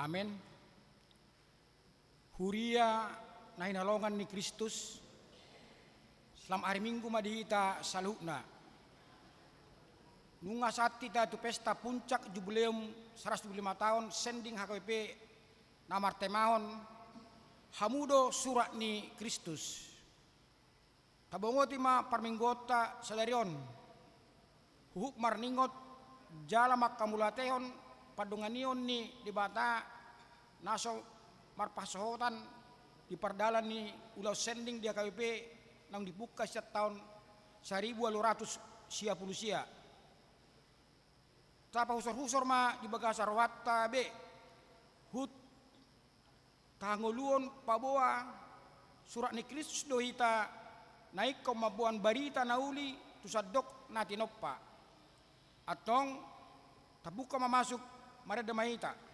Amin. Huria na hinalongan ni Kristus selam hari Minggu madihita salukna. Nunga saat kita tu pesta puncak jubileum 125 tahun sending HKBP namar temahon hamudo surat ni Kristus. Tabongoti ma parminggota salarion huhuk marningot jalamak kamulatehon padunganion ni di bata naso marpasohotan di pardalan ni ulau sending di HKBP nang dibuka setiap tahun 1200 sia puluh sia. Tapa husor-husor ma di bagasar watta be hut tangoluon paboa surat ni Kristus dohita naik ko mabuan barita nauli tusadok na tinoppa atong tabuka mamasuk marada mahita.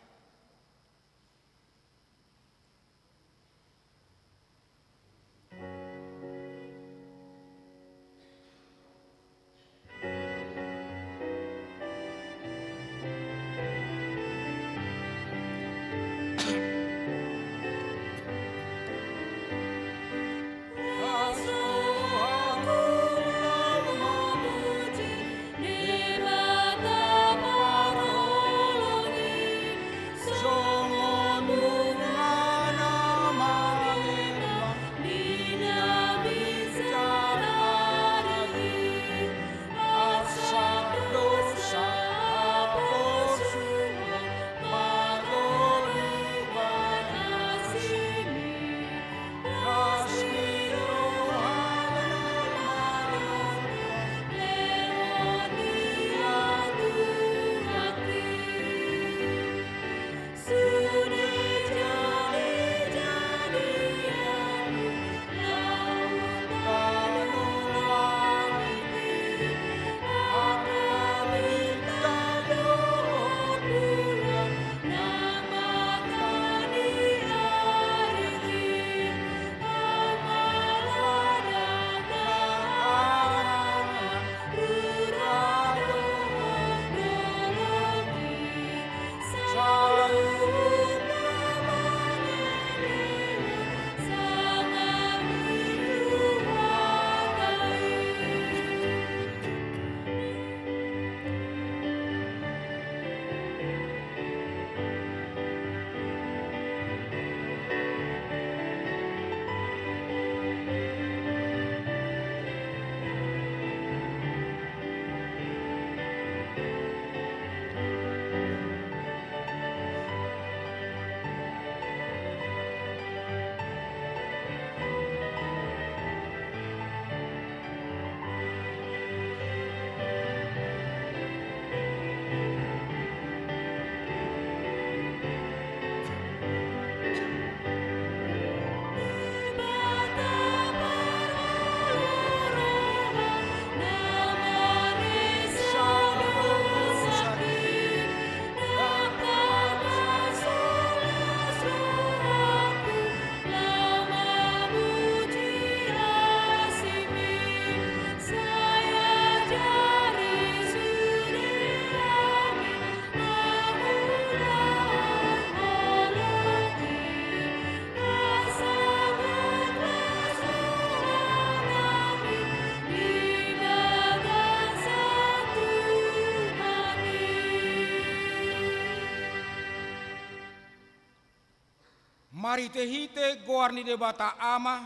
Mari tehite goar ni debata ama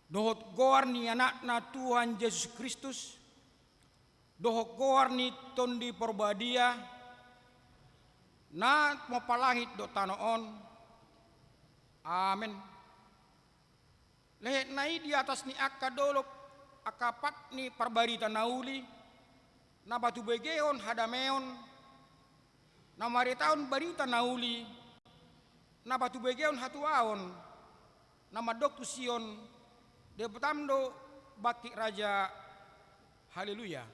dohot goar ni anak na Tuhan Yesus Kristus dohot goar ni tondi porbadia na mapalangit do tanoon. Amen. Lehet nai di atas ni akka dolok akapat ni parbarita nauli na batu begeon hadameon na maritaon barita nauli na batu begeon hatuaon nama doktu Sion debutamdo baki raja. Haleluya.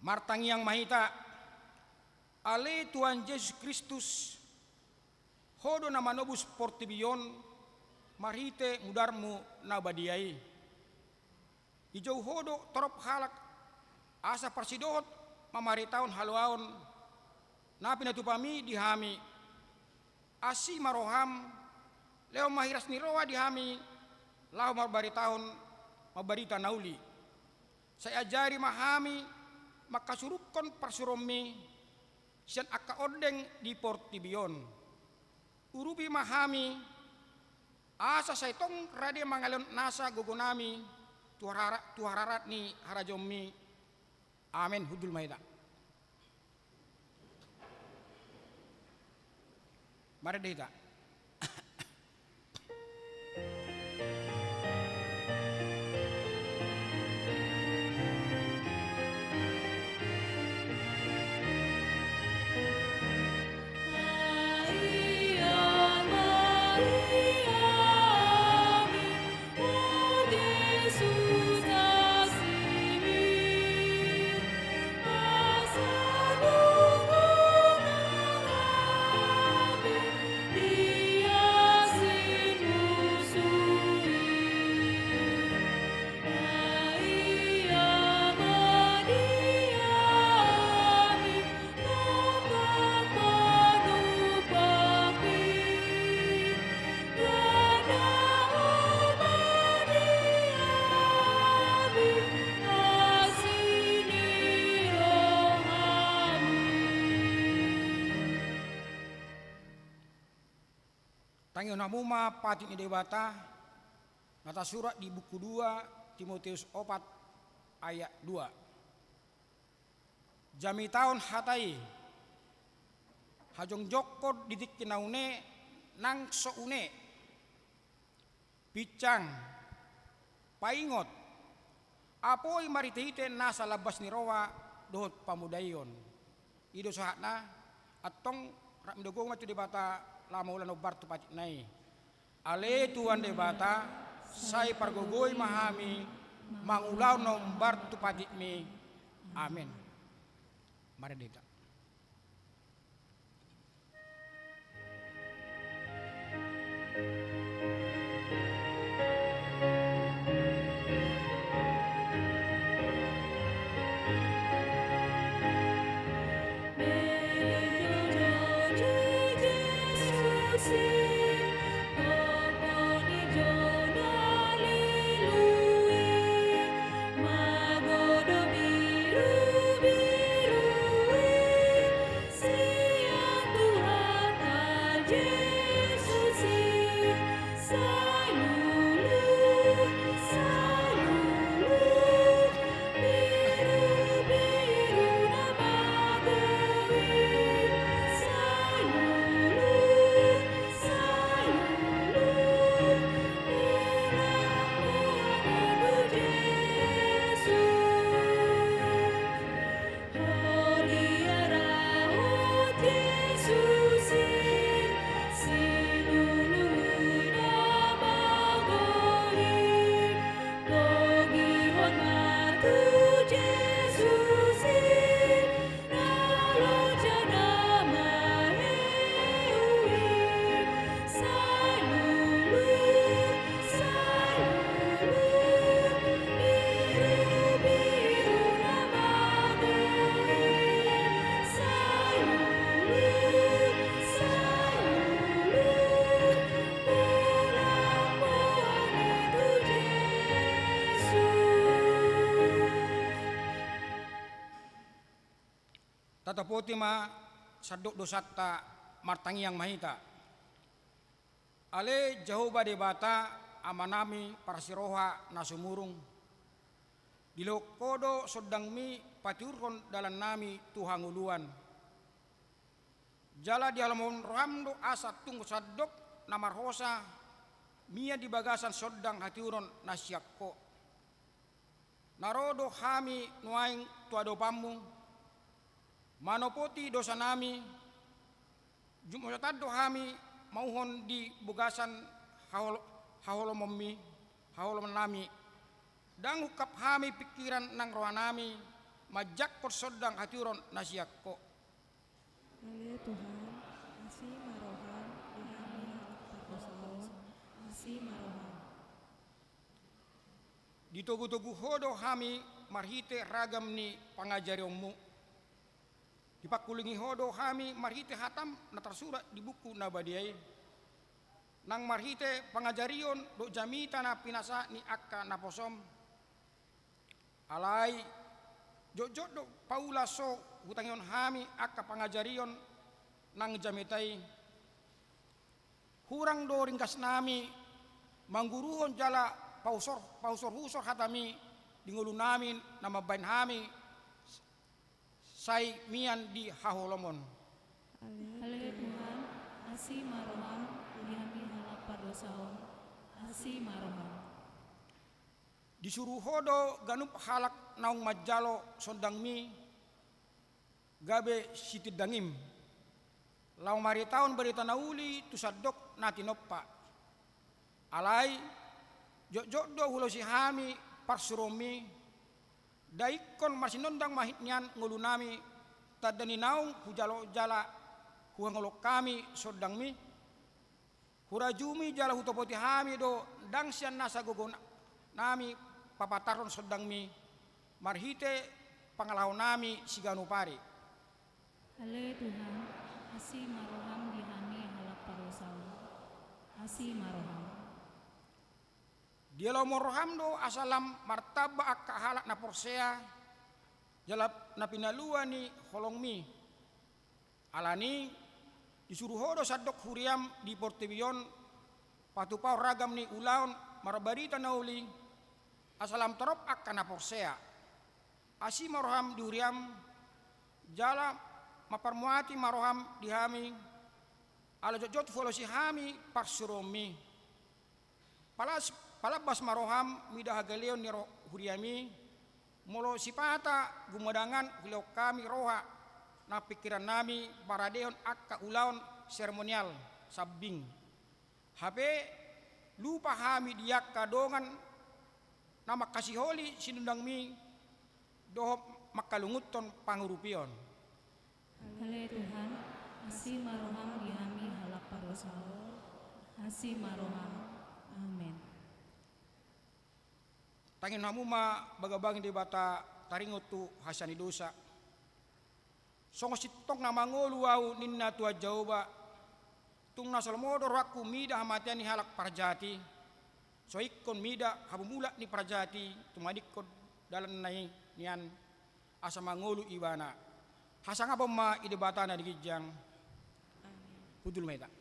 Martang yang mahita Ale Tuhan Yesus Kristus hodo na manobus portibion marite mudarmu nabadiai. Ijau hodo torop halak asa parsidohot mamaritaon haluaon na pinatupami dihami asi maroham leo mahiras niroa dihami lau mabaritaon mabarita nauli. Saya ajari mahami makasurukon parsuromi sian akka odeng di portibion. Urubi mahami asa saitong rade mangalon nasa gogonami tuhararat ni harajomi. Amin hudul maida. Mari dehita. Tangi namuma pati ni dewata nata surat di buku 2 Timotius 4 ayat 2. Jami tahun hatai hajong jokot didik kinaune nang soune picang paingot apoi maritite nasa labas ni rowa dohot pamudayon ido sahatna atong ramdogong matu debata lama ulan obar tu pacik nai. Ale Tuhan debata sai pargogoi mahami mangulau nombar tu pacik mi. Amin. Mari dita. Tatapoti ma sadok dosata martangi yang mahita. Ale Jehovah debata amanami parasiroha nasumurung. Dilokodo sodang mi patiurkon dalam nami Tuhan uluan. Jala di alamon ramdo asat tunggu sadok namarhosa mia di bagasan sodang hatiuron nasyakko. Narodo hami nuaing tuado pamu. Manopoti dosa nami jumotado hami mauhon di bugasan haholomomi haholoman nami dang hukap hami pikiran nang rohanami majak sodang hatiuron nasyakko Ale Tuhan, asih marohan, dihami halak pardosaon, asih marohan. Ditogu-togu hodo hami marhite ragam ni pangajarimu. Dipakulingi hodo hami marhite hatam na tersurat di buku nabadiai. Nang marhite pangajarion do jamita na pinasa ni akka na posom. Alai jojot do paula so hutangion hami akka pangajarion nang jamitai. Hurang do ringkas nami mangguruhon jala pausor husor hatami dingulu namin nama bain hami sai mian di haholomon. Ale Tuhan, asih marohan, dihami halak pardosaon, asih marohan. Disuruh hodo ganup halak naung majalo sondang mi gabe sitid dangim. Lau mari tahun berita nauli tusadok nati noppa. Alai jok do hulo si hami parsuromi daikon masinondang mahitnyan ngulunami tadani naung hujalo jala huangolok kami sodang mi hurajumi jala hutopoti hami do dangsian nasa gogon nami papataron sodang mi marhite pangalahon nami siganu pari. Ale Tuhan, asih marohan dihami halak pardosaon, asih marohan. Dia lo moroham do asalam martaba akka halak na porsea jalap na pinalua ni holong mi. Alani disuruh hodo sadok huriam di portebion patupau ragam ni ulaon marabarita nauli asalam torop akka na porsea. Asi maroham di huriam jala maparmuati maroham dihami ala jojot folosi hami parsuromi. Palabas maroham midah galeon ni huriami molo sipata gumadangan hulau kami roha na pikiran nami paradeon akka ulaon seremonial sabbing. HP lupa hami diak kadongan nama kasih holi sinundang mi dohop makalunguton pangurupion. Ale Tuhan, asih marohan dihami halak pardosaon, asih marohan. Amin. Tangin hamuma bagabangin di bata taringot tu hasani dosa. Songo sitong na mangolu au ninna tua jauba. Tung nasalmodo raku mida hamatian ni halak parjati. So ikon mida habumula ni parjati tumadikon dalan nai nian asa mangolu ibana. Hasang apa ma ide batana di gijang. Pudul meta.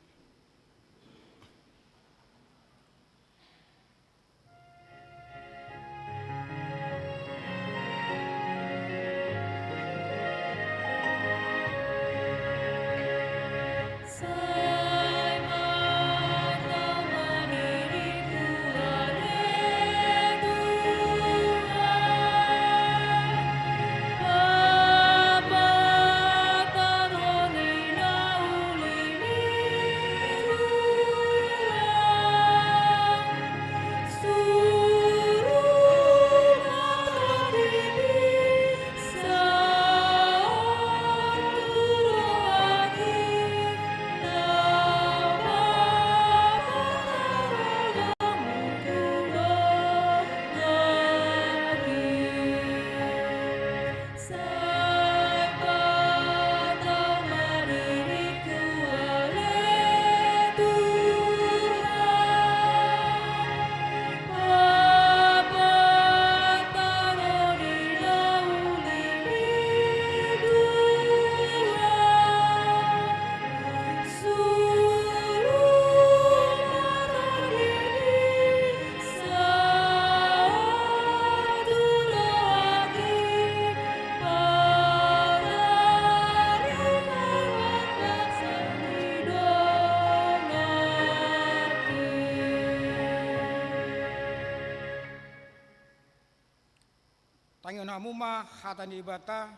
Tangyo na muma hatan di bata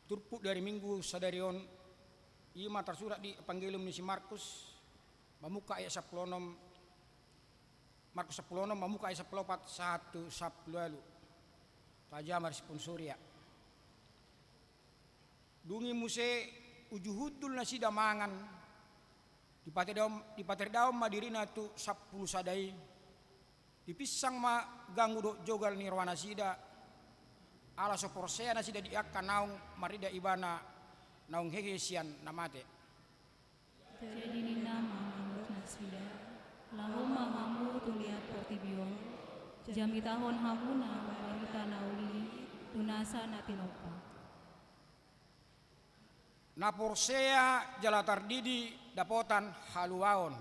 turpu dari minggu sadarion ima tersurat di Evangelium ni si Markus mamuka ayat 16 Markus 10 mamuka ayat 14 1 Pajamar sponsor ya. Dungi muse ujuhudul na sida mangan di paterdaom madirina tu 10 sadai dipisang ma ganggu do jogal nirwana sida ala soporsea na sida diakka naung marida ibana naung hegesian namate. Jadi nina mamamut nasida lahu mamamu tuliat portibion jami tahun hamuna barita nauli tunasa natinopa. Na porsea jalatar didi dapotan haluaon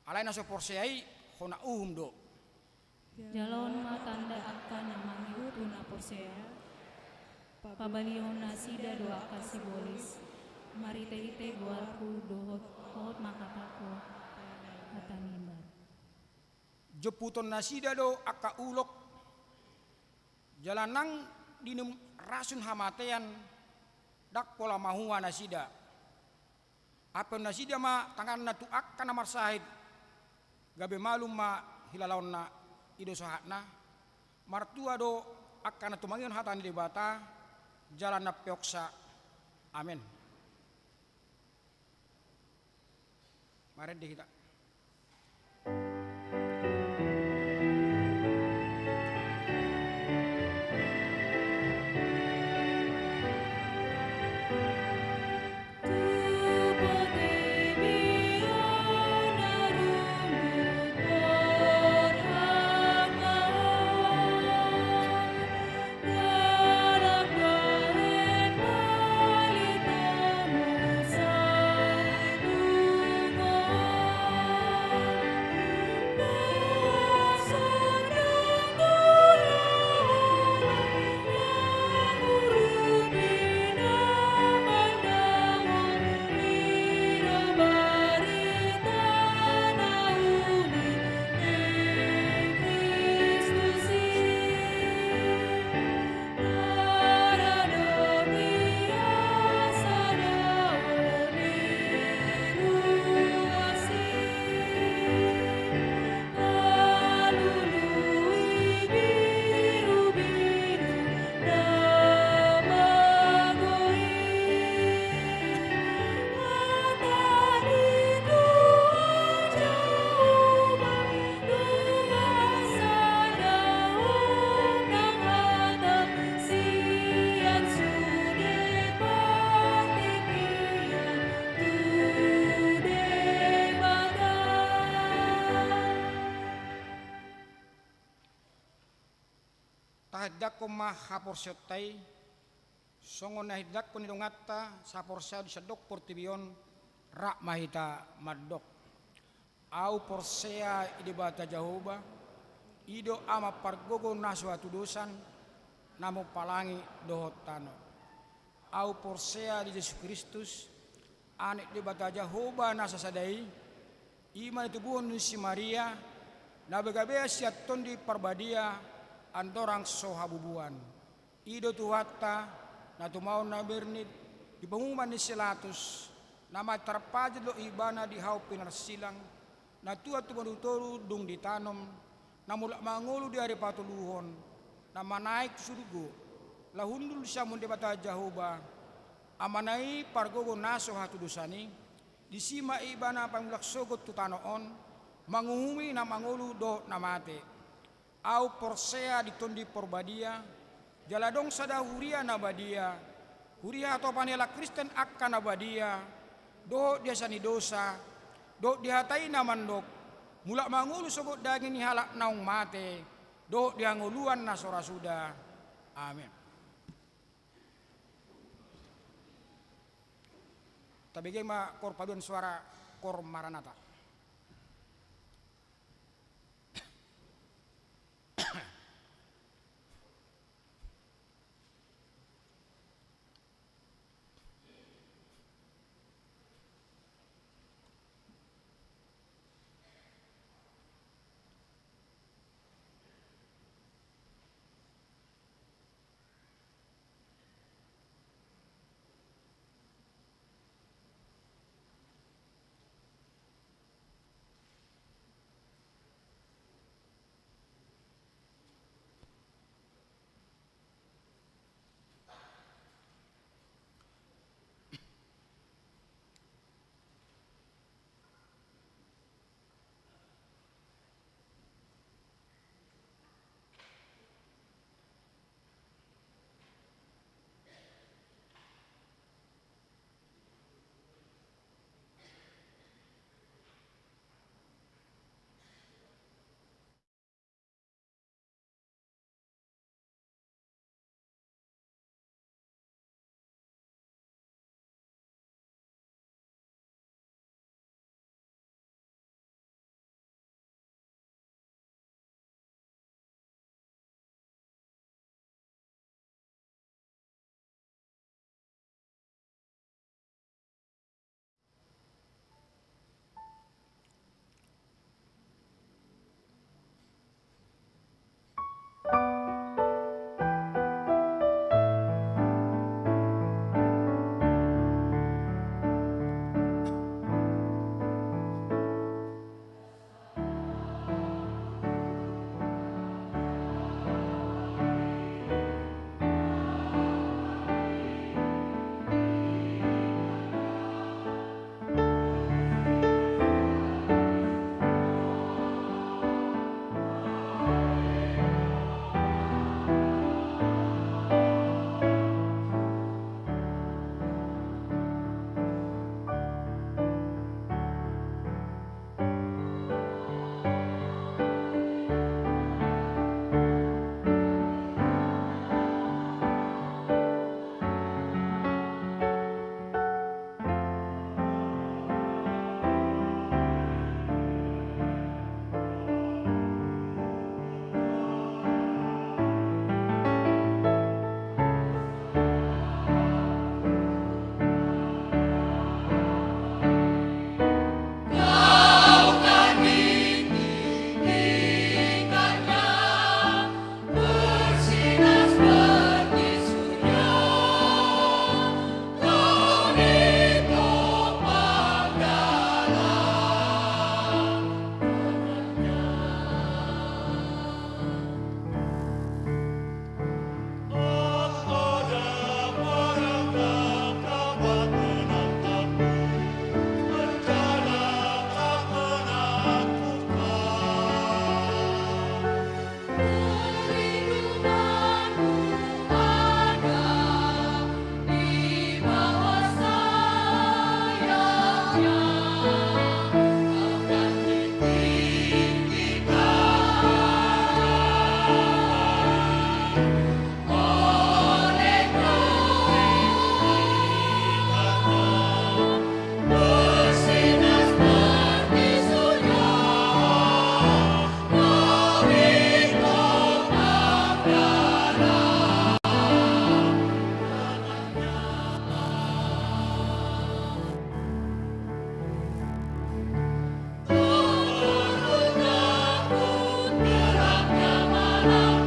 alai na soporseai hona do Jalon matanda akan namangiu tuna porsea pabalion nasida doa kasih bolis marite ite gualku dohot hot makatako kata mimbar. jeputon nasida do akka ulok jalanang dinum rasun hamatean dak pola mahua nasida apa nasida ma tangan na tu akka namar sahid gabe malum ma hilalaon na ido sahatna martua do akka na tumangion hatan di bata jalan na peoksa. Amin. Mari deh kita. Tahdak ko mahaporsyotay songon nahiddak ko nilungatta sa porsya di sadok portibion rak mahita maddok au porsea idibata Jahoba ido ama pargogo na suatu dosan namo palangi dohot tano au porsea di Yesus Kristus anik dibata Jahoba nasa sadai iman itu buon si Maria nabegabea siat tondi parbadia andorang sohabubuan ido tuhatta na tumaw na bernid di pengumuman ni Silatus nama terpajad lo ibana di hau pinarsilang na tuat tumadutoru dung ditanom na mula mangulu di hari patuluhon na manaik surgo lahundul siya mundi bata Jahoba amanai pargogo naso hatudusani disima ibana pangulaksogot tutanoon manguhumi na mangulu do namate au porsea ditondi porbadia jaladong sada huria nabadia huria atau panela Kristen akan nabadia do dia sani dosa do dihatai namandok mulak mangulu sogot daging ni halak naung mate do dia nguluan nasora sudah. Amin. Tabigay ma kor paduan suara kor Maranatha. Bersinar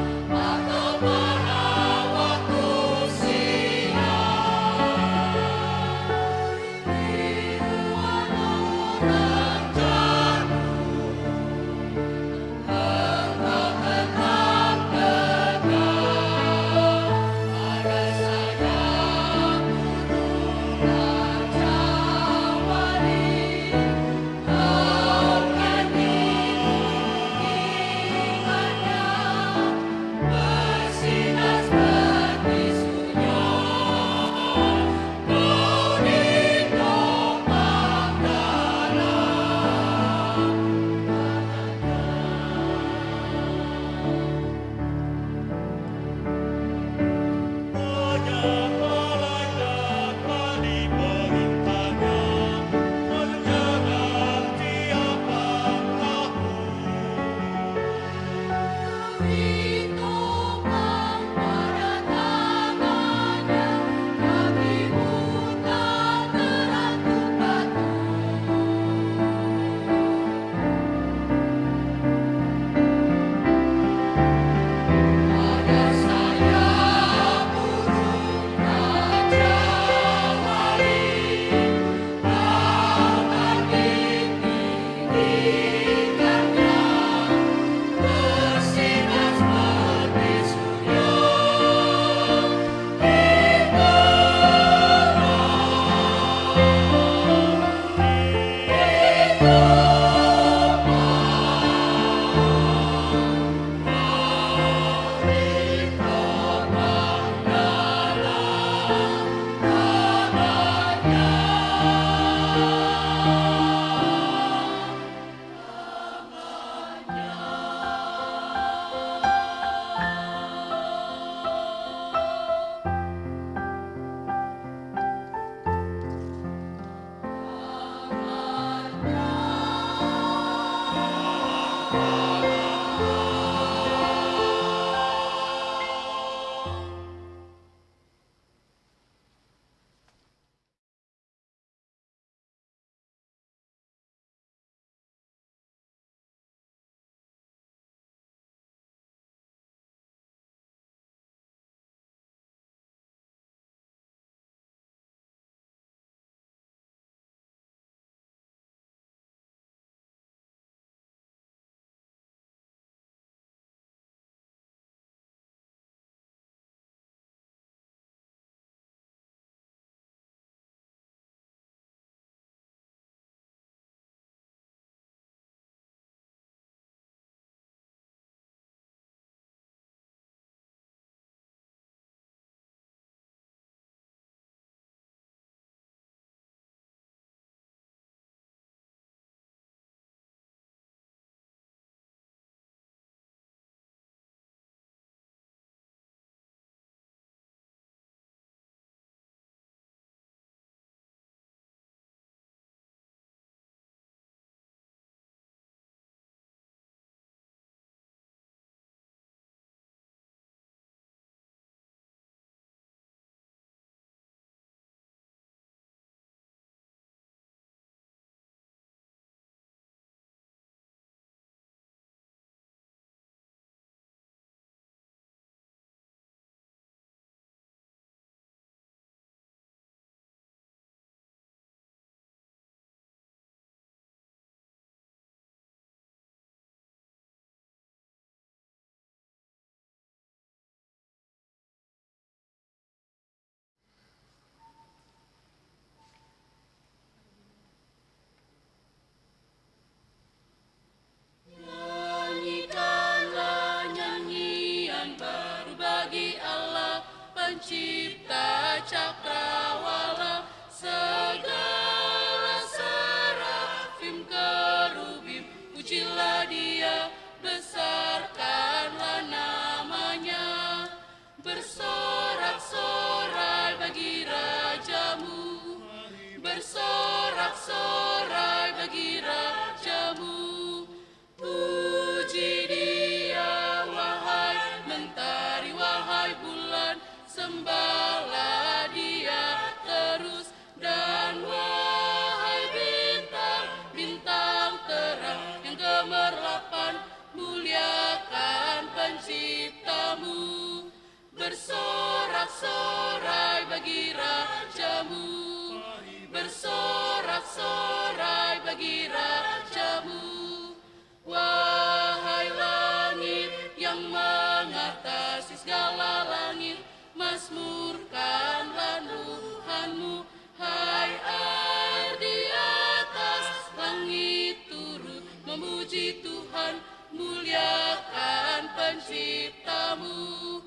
Puji Tuhan, muliakan penciptamu.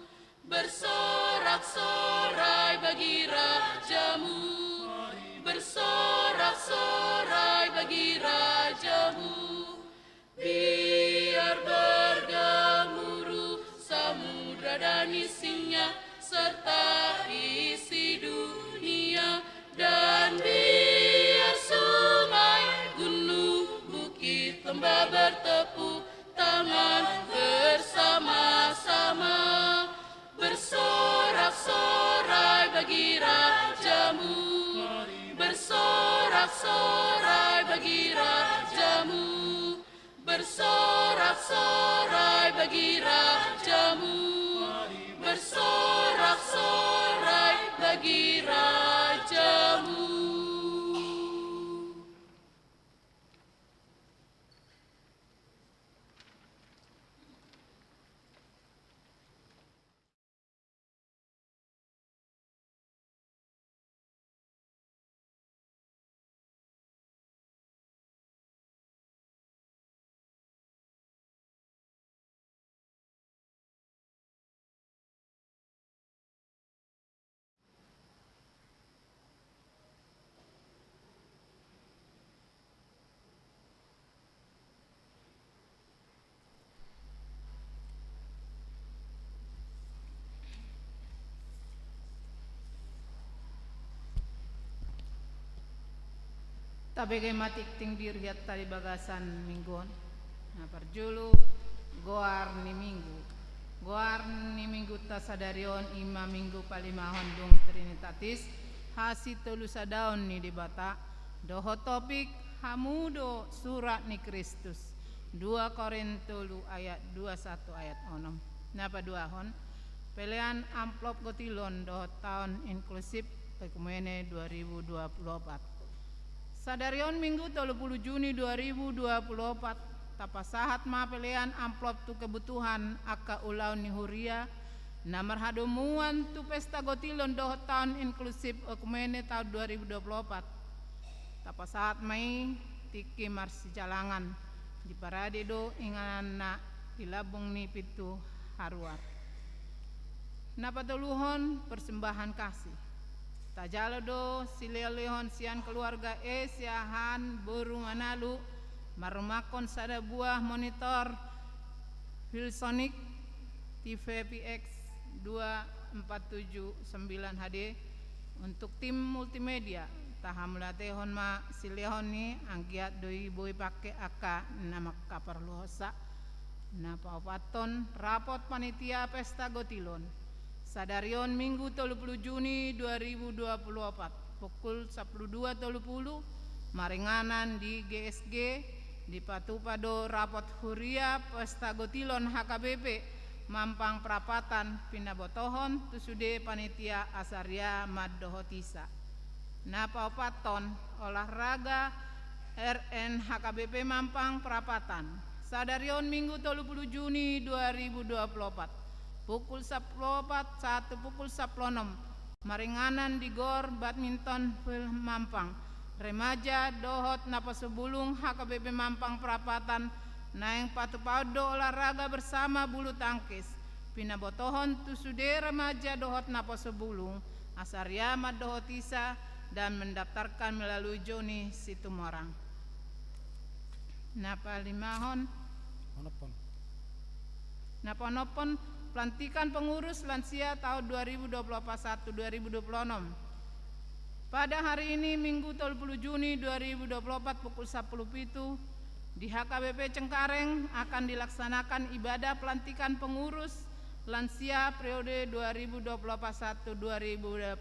Bersorak-sorai bagi rajamu. Bersorak-sorai bagi rajamu. Biar bergemuruh samudra dan isinya, serta isi dunia. Dan biar sungai, gunung, bukit, lembah bertepuk tangan bersama-sama. Bersorak-sorai bagi rajamu. Bersorak-sorai bagi rajamu. Bersorak-sorai bagi rajamu. Bersorak-sorai bagi rajamu. Tabege matik ting dirhiat tali bagasan mingguan. Nah parjulu goar ni minggu. Goar ni minggu tasadarion ima minggu palimahon dung trinitatis. Hasi telu sadaon ni di bata. Doho topik hamudo surat ni Kristus. 2 Korintus ayat 21 ayat 6. Napa duahon? Pelean amplop gotilon doho tahun inklusif pekumene 2024. Sadarion minggu 30 Juni 2024 tapasahat ma pelean amplop tu kebutuhan aka ulau ni huria namar hadomuan tu pesta gotilon doh tahun inklusif ekumene tahun 2024 tapasahat mai tiki marsi jalangan di parade do ingana ilabung ni pitu haruar napatuluhon persembahan kasih tajalo do silelehon sian keluarga siahan burung analu marumakon sada buah monitor Hillsonic TVPX 2479 HD untuk tim multimedia tahamulatehon ma silehon ni anggiat doi boy pake aka nama kaparluhosa napa opaton rapot panitia pesta gotilon Sadarion minggu 30 Juni 2024 pukul 12.30 maringanan di GSG di Patupado rapot huria pesta gotilon HKBP Mampang Prapatan Pinabotohon tusude panitia asaria maddohotisa napa opaton olahraga RN HKBP Mampang Prapatan Sadarion minggu 30 Juni 2024 pukul 14.1 pukul 16 maringanan di Gor Badminton Mampang remaja dohot napasubulung HKBP Mampang Prapatan naeng patupado olahraga bersama bulu tangkis pinabotohon tusude remaja dohot napasubulung asaria maddohotisa dan mendaftarkan melalui Joni Situmorang napa limahon napa-nopon pelantikan pengurus lansia tahun 2021-2026. Pada hari ini Minggu 30 Juni 2024 pukul 10 pitu di HKBP Cengkareng akan dilaksanakan ibadah pelantikan pengurus lansia periode 2021-2026.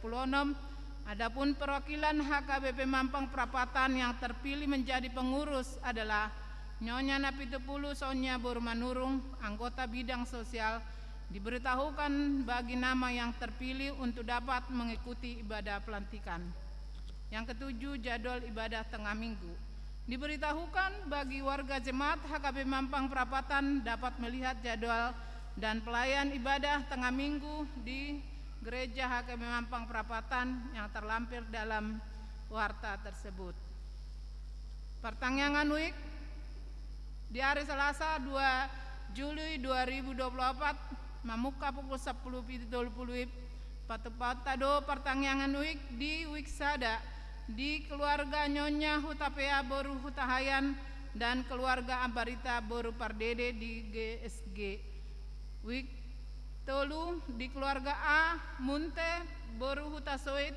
Adapun perwakilan HKBP Mampang Prapatan yang terpilih menjadi pengurus adalah Nyonya Napitupulu Sonya Burmanurung, anggota bidang sosial, diberitahukan bagi nama yang terpilih untuk dapat mengikuti ibadah pelantikan. Yang ketujuh, jadwal ibadah tengah minggu. Diberitahukan bagi warga jemaat HKB Mampang Prapatan dapat melihat jadwal dan pelayan ibadah tengah minggu di Gereja HKB Mampang Prapatan yang terlampir dalam warta tersebut. Pertanyaan week di hari Selasa 2 Juli 2024 mamuka pukul 10.30 patupatado pertangyangan wik di Wiksada di keluarga Nyonya Hutapea Boru Hutahayan dan keluarga Ambarita Boru Pardede di GSG. Wik tolu di keluarga A Munte Boru Hutasoit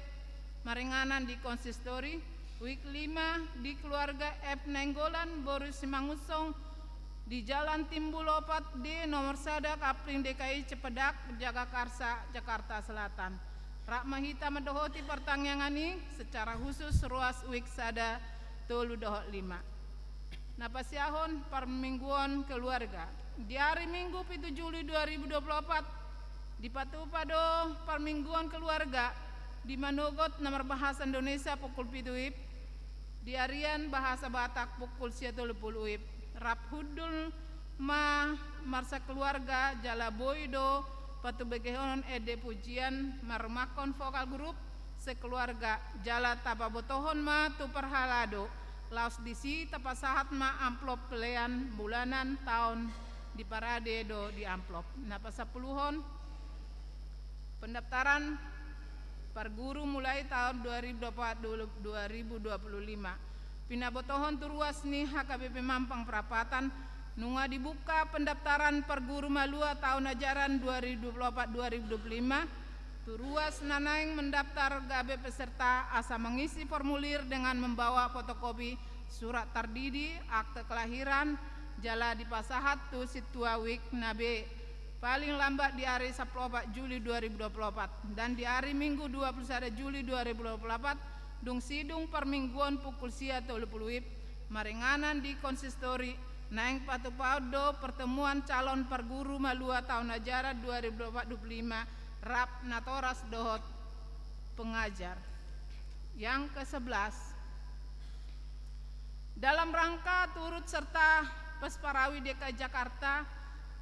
Maringanan di Konsistori. Wik 5 di keluarga F Nenggolan Boru Simangusong di Jalan Timbulopat D nomor 1 Kapling DKI Cepedak Jagakarsa Jakarta Selatan. Rakmahita mendohoti pertangyangan ini secara khusus ruas Wiksada tolu dohot 5. Napasiahon permingguan keluarga. Di hari Minggu 7 Juli 2024 di Patupado permingguan keluarga di Manogot nomor bahasa Indonesia pukul 7 di harian bahasa Batak pukul 10 Rap Hudul ma marsa keluarga Jala Boydo Patu Begehonon Ede Pujian Marumakon Vokal Grup sekeluarga Jala Tababotohon ma tu perhalado Laos disi tapasahat ma amplop pelean bulanan tahun di parade do di amplop. Napa sapuluhon pendaftaran perguru mulai tahun 2025. Pinabotohon turuas ni HKBP Mampang Perapatan nunga dibuka pendaftaran perguru malua tahun ajaran 2024-2025. Turuas nanaing mendaftar gabe peserta asa mengisi formulir dengan membawa fotokopi surat tardidi, akte kelahiran, jala di pasahat tu situa wik nabe paling lambat di hari 10 Juli 2024 dan di hari Minggu 21 Juli 2024 dung sidung permingguan pukul 10.30 maringanan di konsistori naing Patupado pertemuan calon perguru malua tahun ajaran 2024-2025 Rap Natoras Dohot pengajar. Yang ke-11 dalam rangka turut serta Pesparawi DKI Jakarta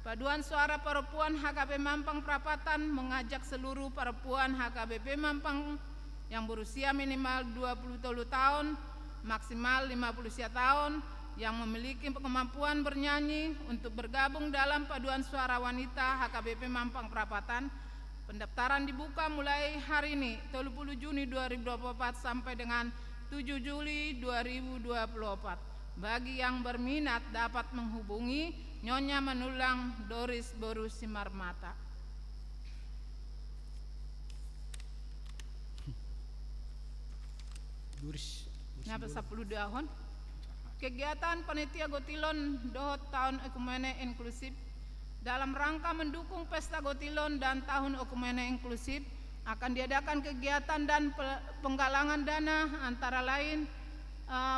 Paduan Suara Perempuan HKB Mampang Perapatan mengajak seluruh perempuan HKBP Mampang yang berusia minimal 20 tahun, maksimal 50 tahun, yang memiliki kemampuan bernyanyi untuk bergabung dalam Paduan Suara Wanita HKBP Mampang Perapatan. Pendaftaran dibuka mulai hari ini, 30 Juni 2024 sampai dengan 7 Juli 2024. Bagi yang berminat dapat menghubungi Nyonya Manulang Doris Boru Simarmata. Napa 10 dahon kegiatan panitia Gotilon Dohot tahun ekumene inklusif dalam rangka mendukung pesta Gotilon dan tahun ekumene inklusif akan diadakan kegiatan dan penggalangan dana antara lain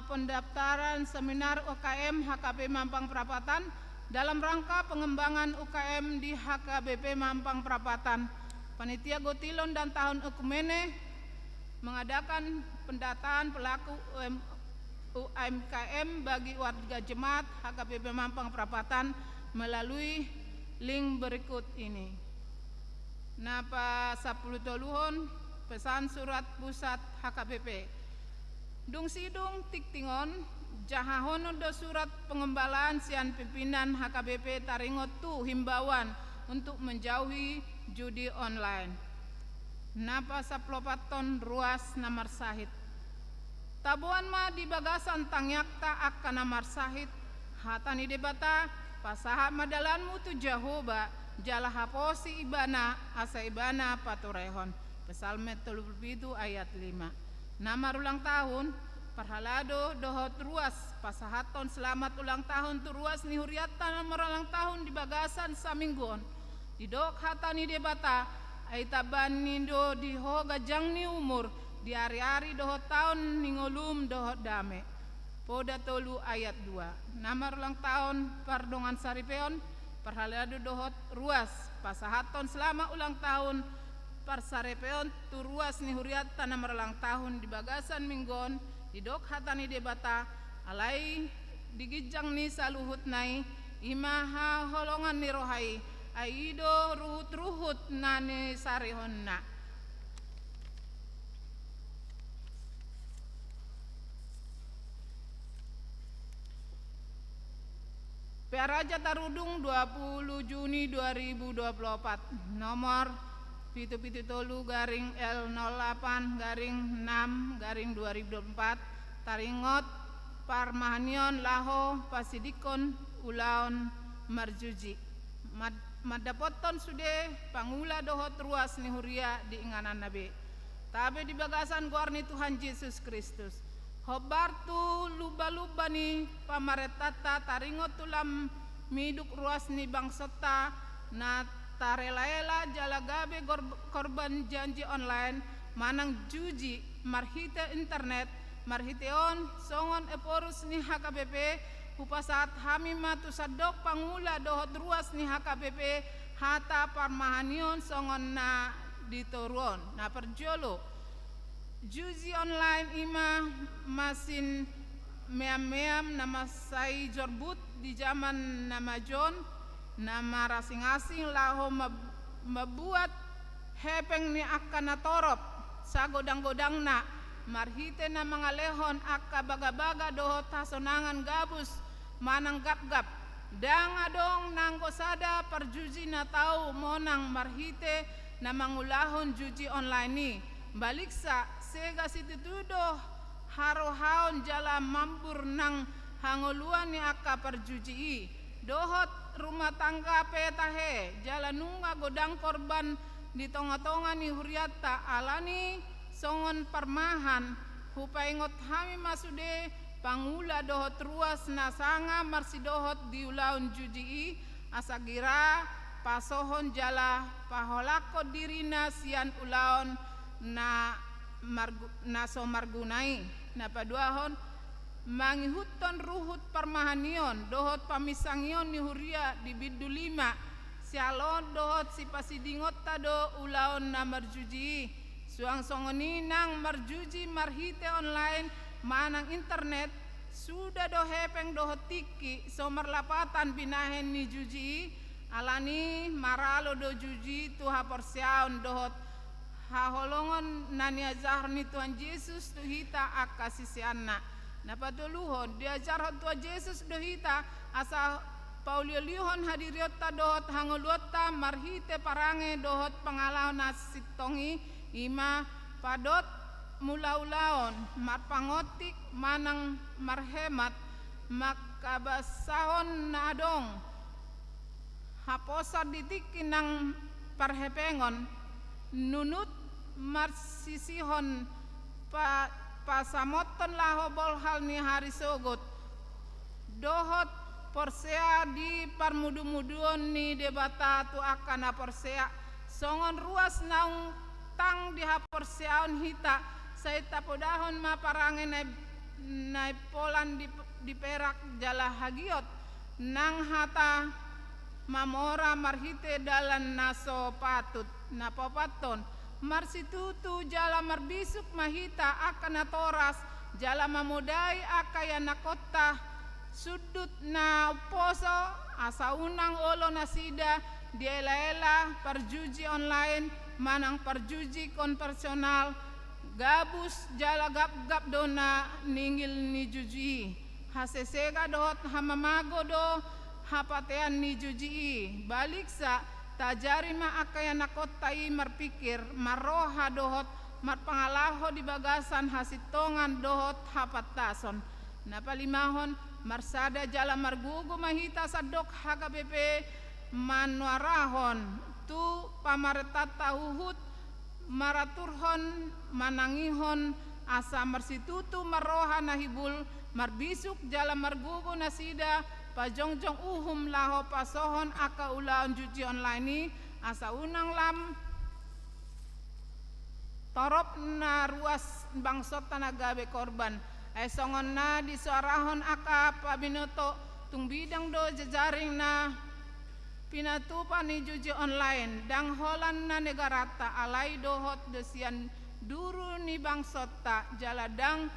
pendaftaran seminar UKM HKB Mampang Perapatan dalam rangka pengembangan UKM di HKBP Mampang Perapatan. Panitia Gotilon dan tahun ekumene mengadakan pendataan pelaku UMKM bagi warga jemaat HKBP Mampang Perapatan melalui link berikut ini. Napa 10 toluhon pesan surat pusat HKBP. Dung sidung tiktingon jahahono do surat pengembalaan sian pimpinan HKBP taringot tu himbauan untuk menjauhi judi online. Napa 10 ton ruas namar sahid. Tabuan ma di bagasan tangyakta akan namar sahid. Hatani debata pasaha madalanmu tu Jahoba jala haposi ibana asa ibana paturehon. Pesalme 37 ayat 5. Namar ulang tahun perhalado dohot ruas pasahaton selamat ulang tahun tu ruas ni huriatan namar ulang tahun di bagasan saminggon. Di dok hatani debata aitaban nindo di hoga jangni umur di hari-hari dohot tahun ningolum dohot dame. Poda tolu ayat 2. Namar ulang tahun pardongan saripeon perhalado dohot ruas pasahaton selama ulang tahun parsarepeon tu ruas ni huriat tanamar ulang tahun di bagasan minggon di dok hatani debata alai digijang ni saluhut nai imaha holongan ni rohai aido ruhut-ruhut nane sarihonna. Raja Tarudung 20 Juni 2024 nomor pitu tolu garing L08 garing 6 garing 2024 taringot Parmahanion Laho Pasidikon Ulaon Marjuji madapoton sude pangula dohot ruas ni huria di inganan nabe tabe di bagasan guarni Tuhan Yesus Kristus hobartu luba-luba ni pamaretata taringot tulam miduk ruas ni bangsota na tarela-ela jalagabe korban janji online manang juji marhite internet marhiteon songon eporus ni HKBP upasat hami matu sadok pangula dohot ruas ni HKBP hata parmahanion songon na ditoruon na perjolo juzi online ima masin meam nama sai jorbut di zaman nama John nama rasing-asing laho membuat hepeng ni akan natorop sa godang-godang na marhite na mga lehon akka baga-baga dohot hasonangan gabus manang gap-gap dang adong nangko sada perjuji na tau monang marhite na mangulahon juji online ni balik sa sega situtudo harohaon jala mampur nang hangoluan ni akka perjuji dohot rumah tangga petahe jala nunga godang korban di tonga-tonga ni huriata alani songon parmahan hupaingot hami masude pangula dohot ruas nasanga marsidohot di ulaun juji asagira pasohon jala paholako dirina sian ulaun na so margunai na paduahon mangihuton ruhut parmahanion dohot pamisangion ni huria di bidu 5 sialon dohot si pasidingot tado ulaon na marjuji suang songoni nang marjuji marhite online manang internet sudah do hepeng dohot tiki so marlapatan binahen ni juji alani maralo do juji tuha porsiaon dohot haholongon nani ajar ni Tuhan Yesus tuhita akasisianna napatuluhon diajar Tuhan Yesus dohita asa pauliolihon hadiriota dohot hangoluota marhite parange dohot pangalaon nasitongi ima padot mulaulaon marpangotik manang marhemat makabasahon na adong haposa ditikin ng parhepengon nunut marsisihon pasamoton laho bolhal ni hari sogot dohot porsea di parmudu-muduon ni debata tu akan porsea songon ruas naung tang di haporseaon hita saita podahon ma parange nai polan di perak jala hagiot nang hata mamora marhite dalan naso patut napapaton marsitutu jala marbisuk mahita akan natoras jala mamudai akaya nakota sudut na poso asa unang olo nasida diela-ela perjuji online manang perjuji konvensional gabus jala gap-gap dona ninggil ni juji hasesega dohot hamamago do hapatean ni juji balik sa tajari ma akaya nakotai marpikir maroha dohot marpangalaho di bagasan hasitongan dohot hapatason napalimahon marsada jala margugu mahita sadok HKBP manuarahon tu pamaretata uhut maraturhon manangihon asa marsitutu maroha nahibul marbisuk jala margugu nasida pajongjong uhum laho pasohon aka ulaon juji online ni asa unang lam torop na ruas bangsot tanagabe korban ay songon na di suarahon aka pabinoto tung bidang do jejaring na pinatupan ni juji online dang holan na negarata alai dohot desian duru ni bangsota jaladang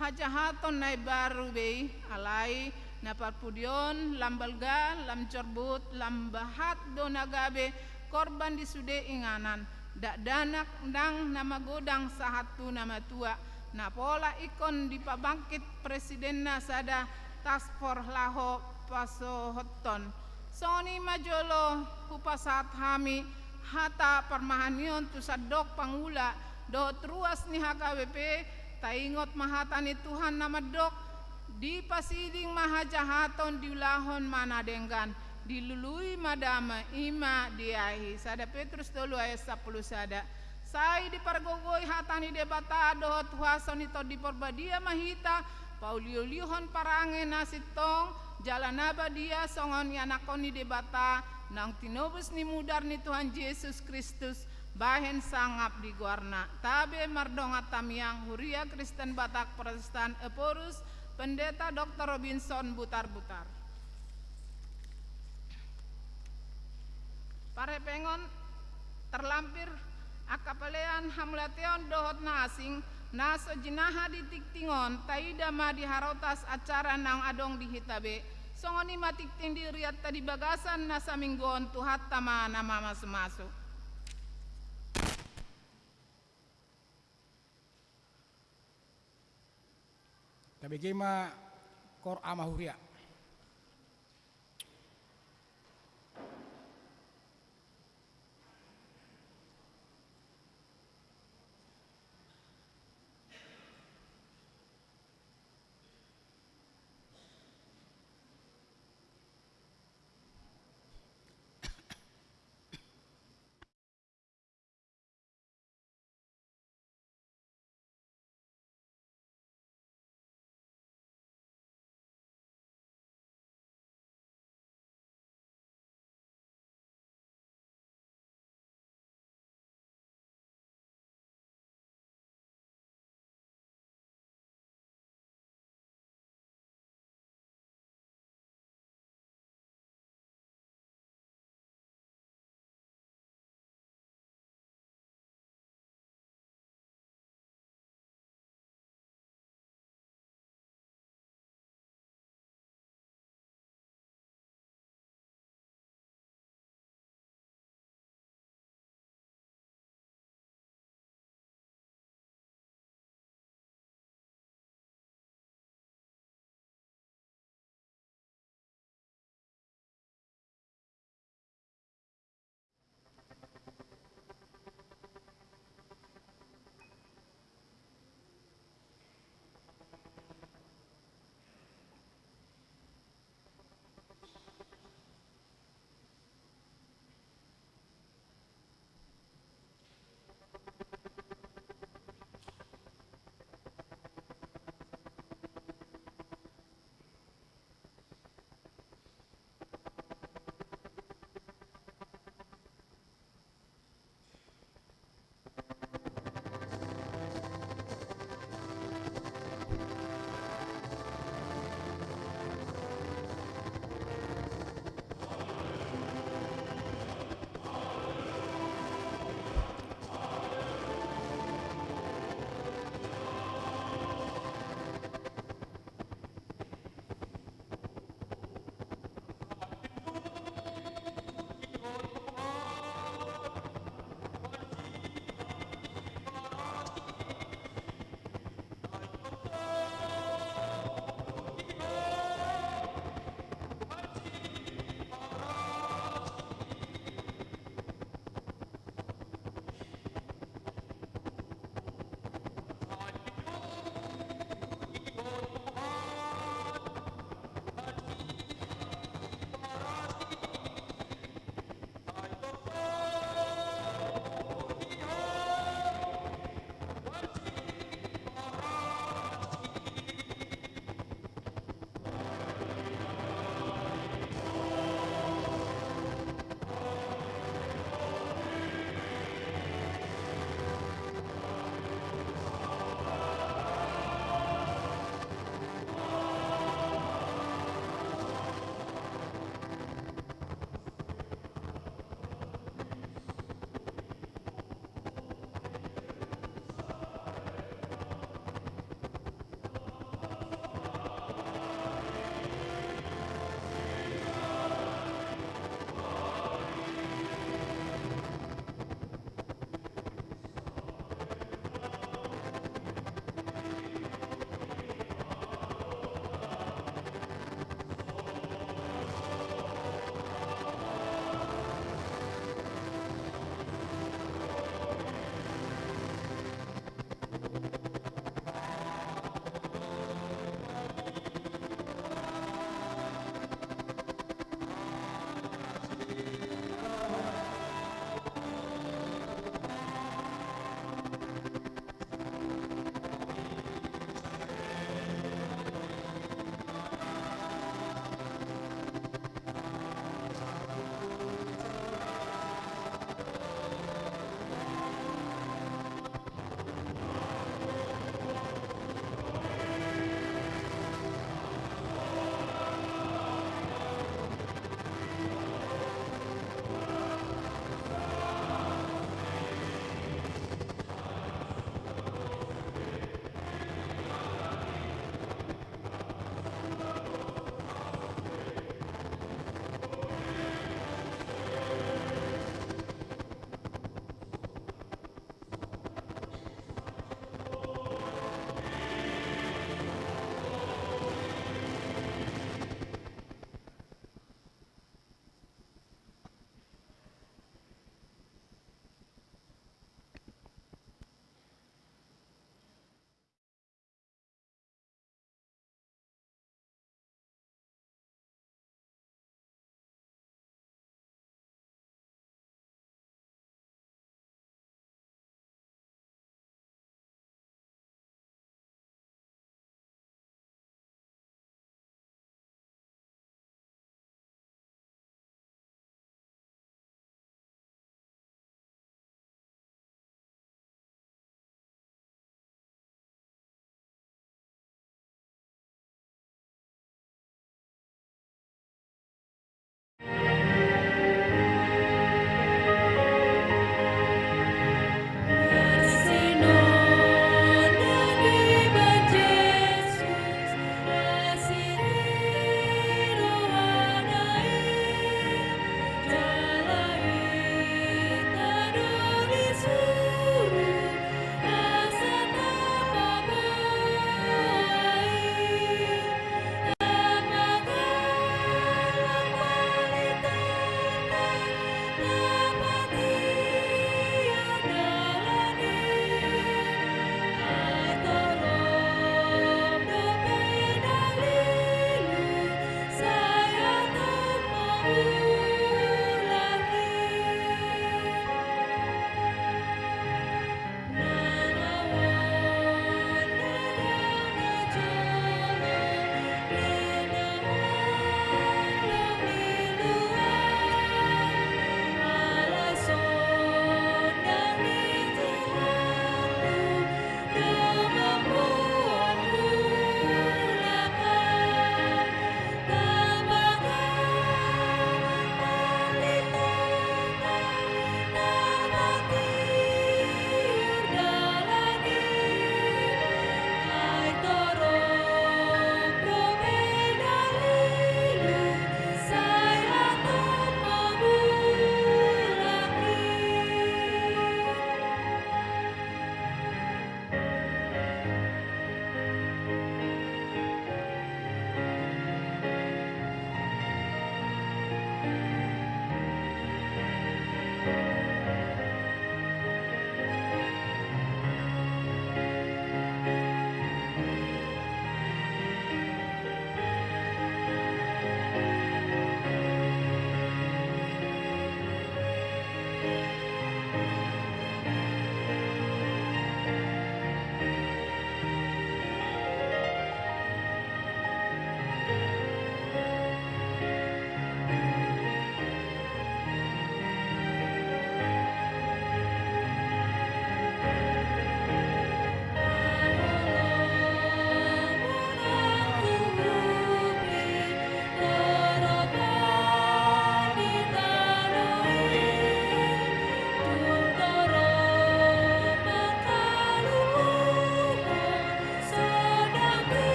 hajahaton nai baru bei alai na parpudion lambalga lam corbut lam bahat do nagabe korban disude inganan dak danak dang nama godang sahatu nama tua na pola ikon dipabangkit presiden na sada task force laho paso hoton. Soni majolo hupasat hami hata permahanion tu sadok pangula dot ruas ni HKBP taingot mahatani Tuhan nama dok di pasiding mahajahaton diulahon mana denggan dilului madama ima diahi sada Petrus 2 ayat 10 sada sai di pargogoi hatani debata dot huason ito di porbadia mahita pauliulihon parange nasitong jalan dia songon yanakoni debata nang tinobus ni mudar ni Tuhan Yesus Kristus bahen sangap di guarna tabe mardonga tamiang huria Kristen Batak Protestan Eporus Pendeta Dr. Robinson Butar-Butar. Pare pengon terlampir akapalean hamlateon dohot na asing naso jinaha di tiktingon taida ma di harotas acara nang adong di hitabe songoni matikting di riat tadi bagasan nasa mingguon tuhat tama nama masuk-masuk. Tabigima kor amahuria.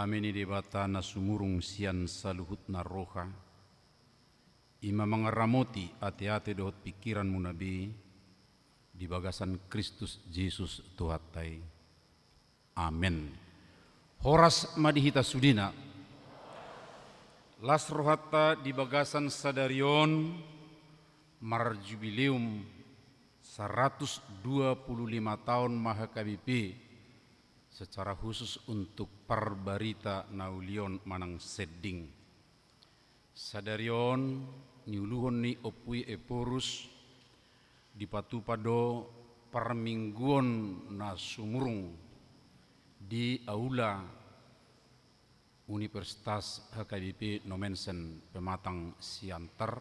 Kami ni debata na sumurung sian saluhut na roha. Ima mangaramoti ati-ati dohot pikiranmu nabi di bagasan Kristus Yesus Tuhatai. Amin. Horas madihita sudina. Las rohata di bagasan sadarion marjubileum 125 tahun MHKBP secara khusus untuk Parbarita Naulion Manang Sedding. Sadarion niuluhon ni opui eporus dipatupado parmingguon na sumurung di aula Universitas HKBP Nomensen Pematang Siantar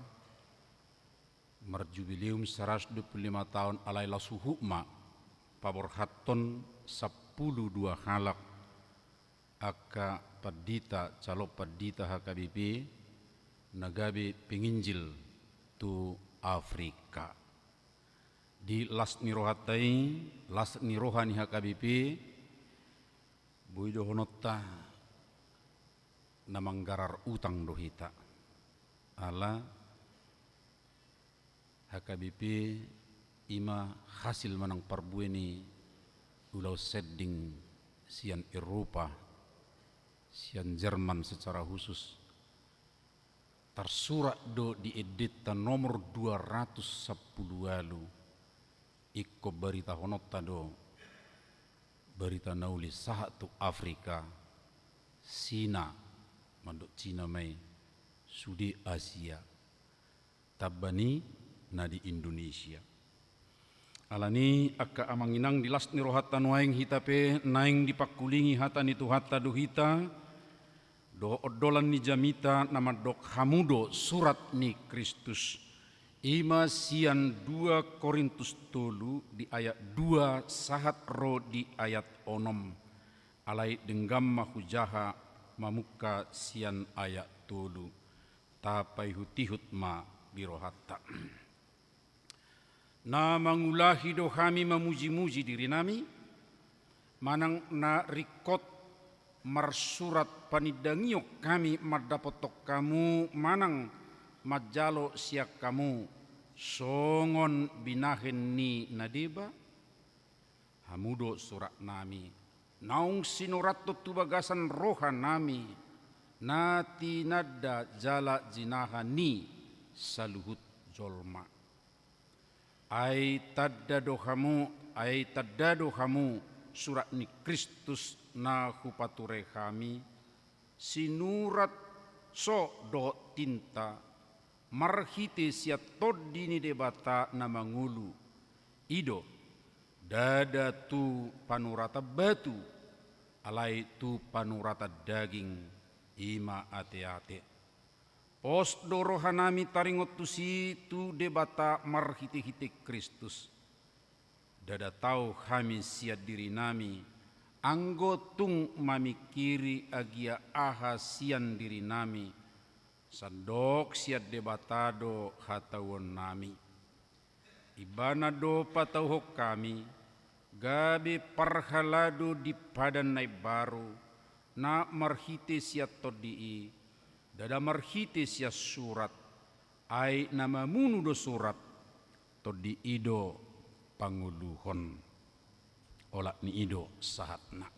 marjubileum 125 tahun alai lasuhukma paborhaton 12 halak aka padita calo padita HKBP nagabe penginjil tu Afrika. Di las nirohatai, las nirohani HKBP, buido honotta namanggarar utang dohita. Ala HKBP ima hasil manang parbueni ulau Sedding sian Eropa, sian Jerman secara khusus. Tersurat do di edita nomor 210 walu ikko berita honotta do berita nauli sahat tu Afrika Sina mandok Cina mai Sudi Asia tabani na di Indonesia. Alani akka amanginang dilas ni rohata nuaing hitape naing dipakulingi hata ni tuhata duhita do odolan ni jamita nama dok hamudo surat ni Kristus ima sian 2 Korintus tolu di ayat 2 sahat ro di ayat onom alai denggam mahujaha mamuka sian ayat tolu tapai hutihut ma birohata. Na mangulahi do kami memuji-muji diri nami manang na rikot marsurat panidangiok kami madapotok kamu manang majalo siak kamu songon binahen ni nadeba hamudo surat nami naung sinorat tu bagasan roha nami nati nada jala jinaha ni saluhut jolma. Ai taddado kamu surat ni Kristus na hupature kami sinurat so do tinta marhite siat toddi ni debata na mangulu ido dada tu panurata batu alai tu panurata daging ima ate-ate. Pos dorohanami taringot tu si tu debata marhite-hite Kristus. Dada tahu kami siat diri nami anggotung mamikiri agia aha sian diri nami sandok siat debatado hatawon nami. Ibana do patauhok kami gabe parhalado di padan nai baru na marhite siat todii dada marhite sia surat ai nama munu do surat to di ido panguluhon olak ni ido sahatna.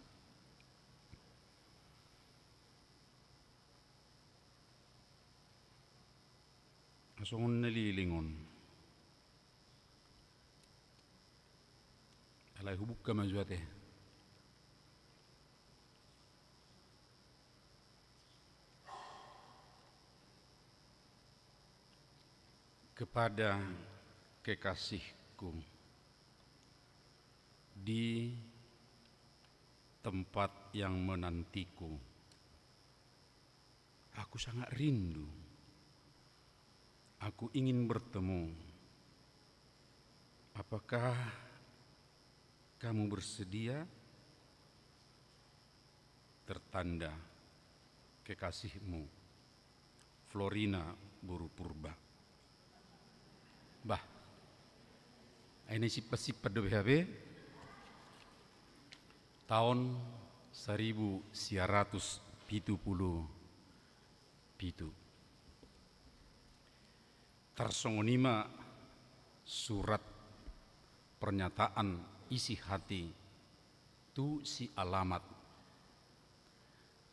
Asungon nalilingon alai hubuk ka majuate kepada kekasihku di tempat yang menantiku. Aku sangat rindu. Aku ingin bertemu. Apakah kamu bersedia? Tertanda kekasihmu Florina Buru Purba. Bah, ini sifat-sifat DBHB tahun 1900 pitu. Tersongonima surat pernyataan isi hati tu si alamat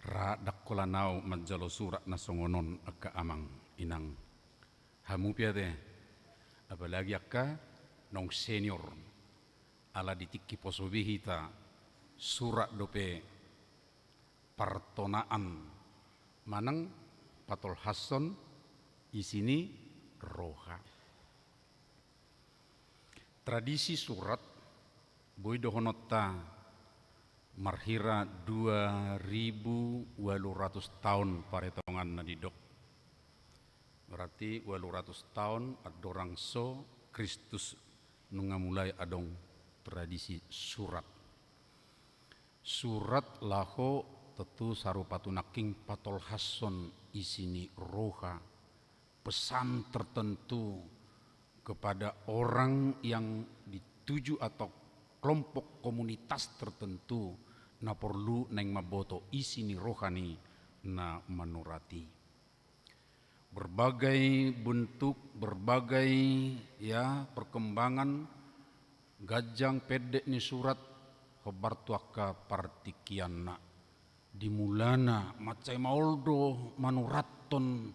ra dakkolanau majalo surat nasongonon akka amang inang hamu piade apalagi akka nong senior ala ditikki posobihita surat dope partonaan manang patol hason isini roha. Tradisi surat boy dohonota marhira 2.800 tahun paretongan nadidok. Berarti 800 tahun adorang so Kristus nungamulai adong tradisi surat. Surat laho tentu sarupatunaking patol hason isini roha, pesan tertentu kepada orang yang dituju atau kelompok komunitas tertentu na perlu neng maboto isini rohani na manurati. Berbagai bentuk, berbagai ya perkembangan gajang pedek ni surat hobartuaka partikianna dimulana macai maoldo manuraton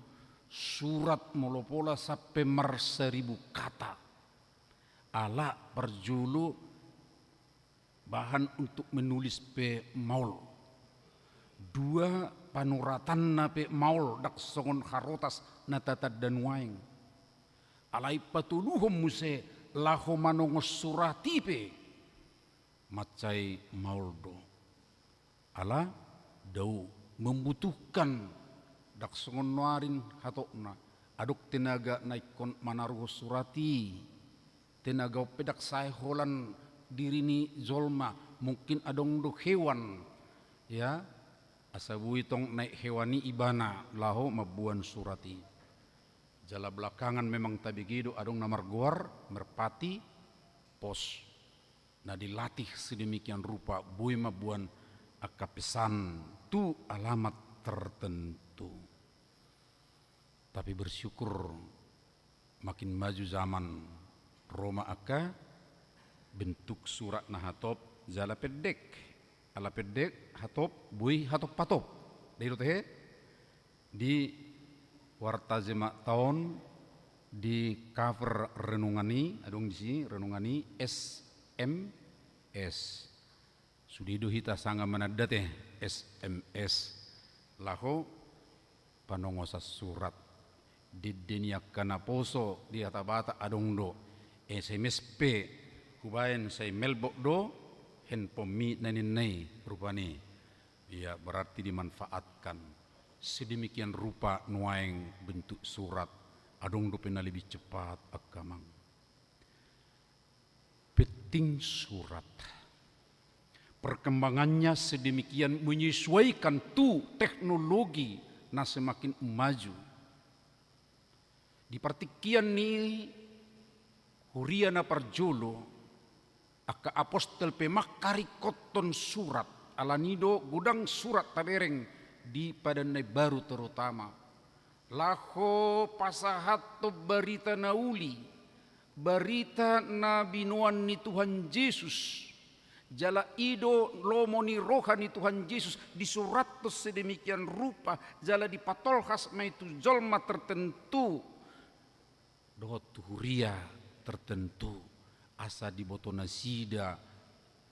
surat molopola sampai mar 1000 kata ala perjulu bahan untuk menulis pe maul dua panuratan na pe maul dak songon harotas na tatad dan waing alai patuluhum muse laho manongos surati pe macai mauldo ala dau membutuhkan dak songon nuarin hatokna aduk tenaga naikon manaruh surati tenaga pedak saya holan dirini zolma mungkin adong do hewan ya asabui tong naik hewani ibana laho mabuan surati jala belakangan memang tabigido adong namar goar merpati pos nah dilatih sedemikian rupa bui mabuan akapesan tu alamat tertentu. Tapi bersyukur makin maju zaman Roma aka bentuk surat nahatop jala pedek ala pedek hatop bui hatop patop dari teh di warta jema tahun di cover renungani adong di sini renungani SMS sudido hita sanga manada teh SMS laho panongosa surat di dunia kana poso di atabata adong do SMS P kubayan say melbok do handphone mi naninay rupani ya berarti dimanfaatkan sedemikian rupa nuaing bentuk surat adong do pena lebih cepat akamang penting surat perkembangannya sedemikian menyesuaikan tu teknologi na semakin maju. Di partikian ni huriana parjolo aka apostel pemakari koton surat alanido gudang surat tabereng di Padanai Baru terutama. Laho pasahat to berita nauli berita nabinuan ni Tuhan Yesus. Jala ido lomoni rohani Tuhan Yesus disuratus sedemikian rupa jala dipatolhas maitu jolma tertentu dohot huria tertentu asa dibotona sida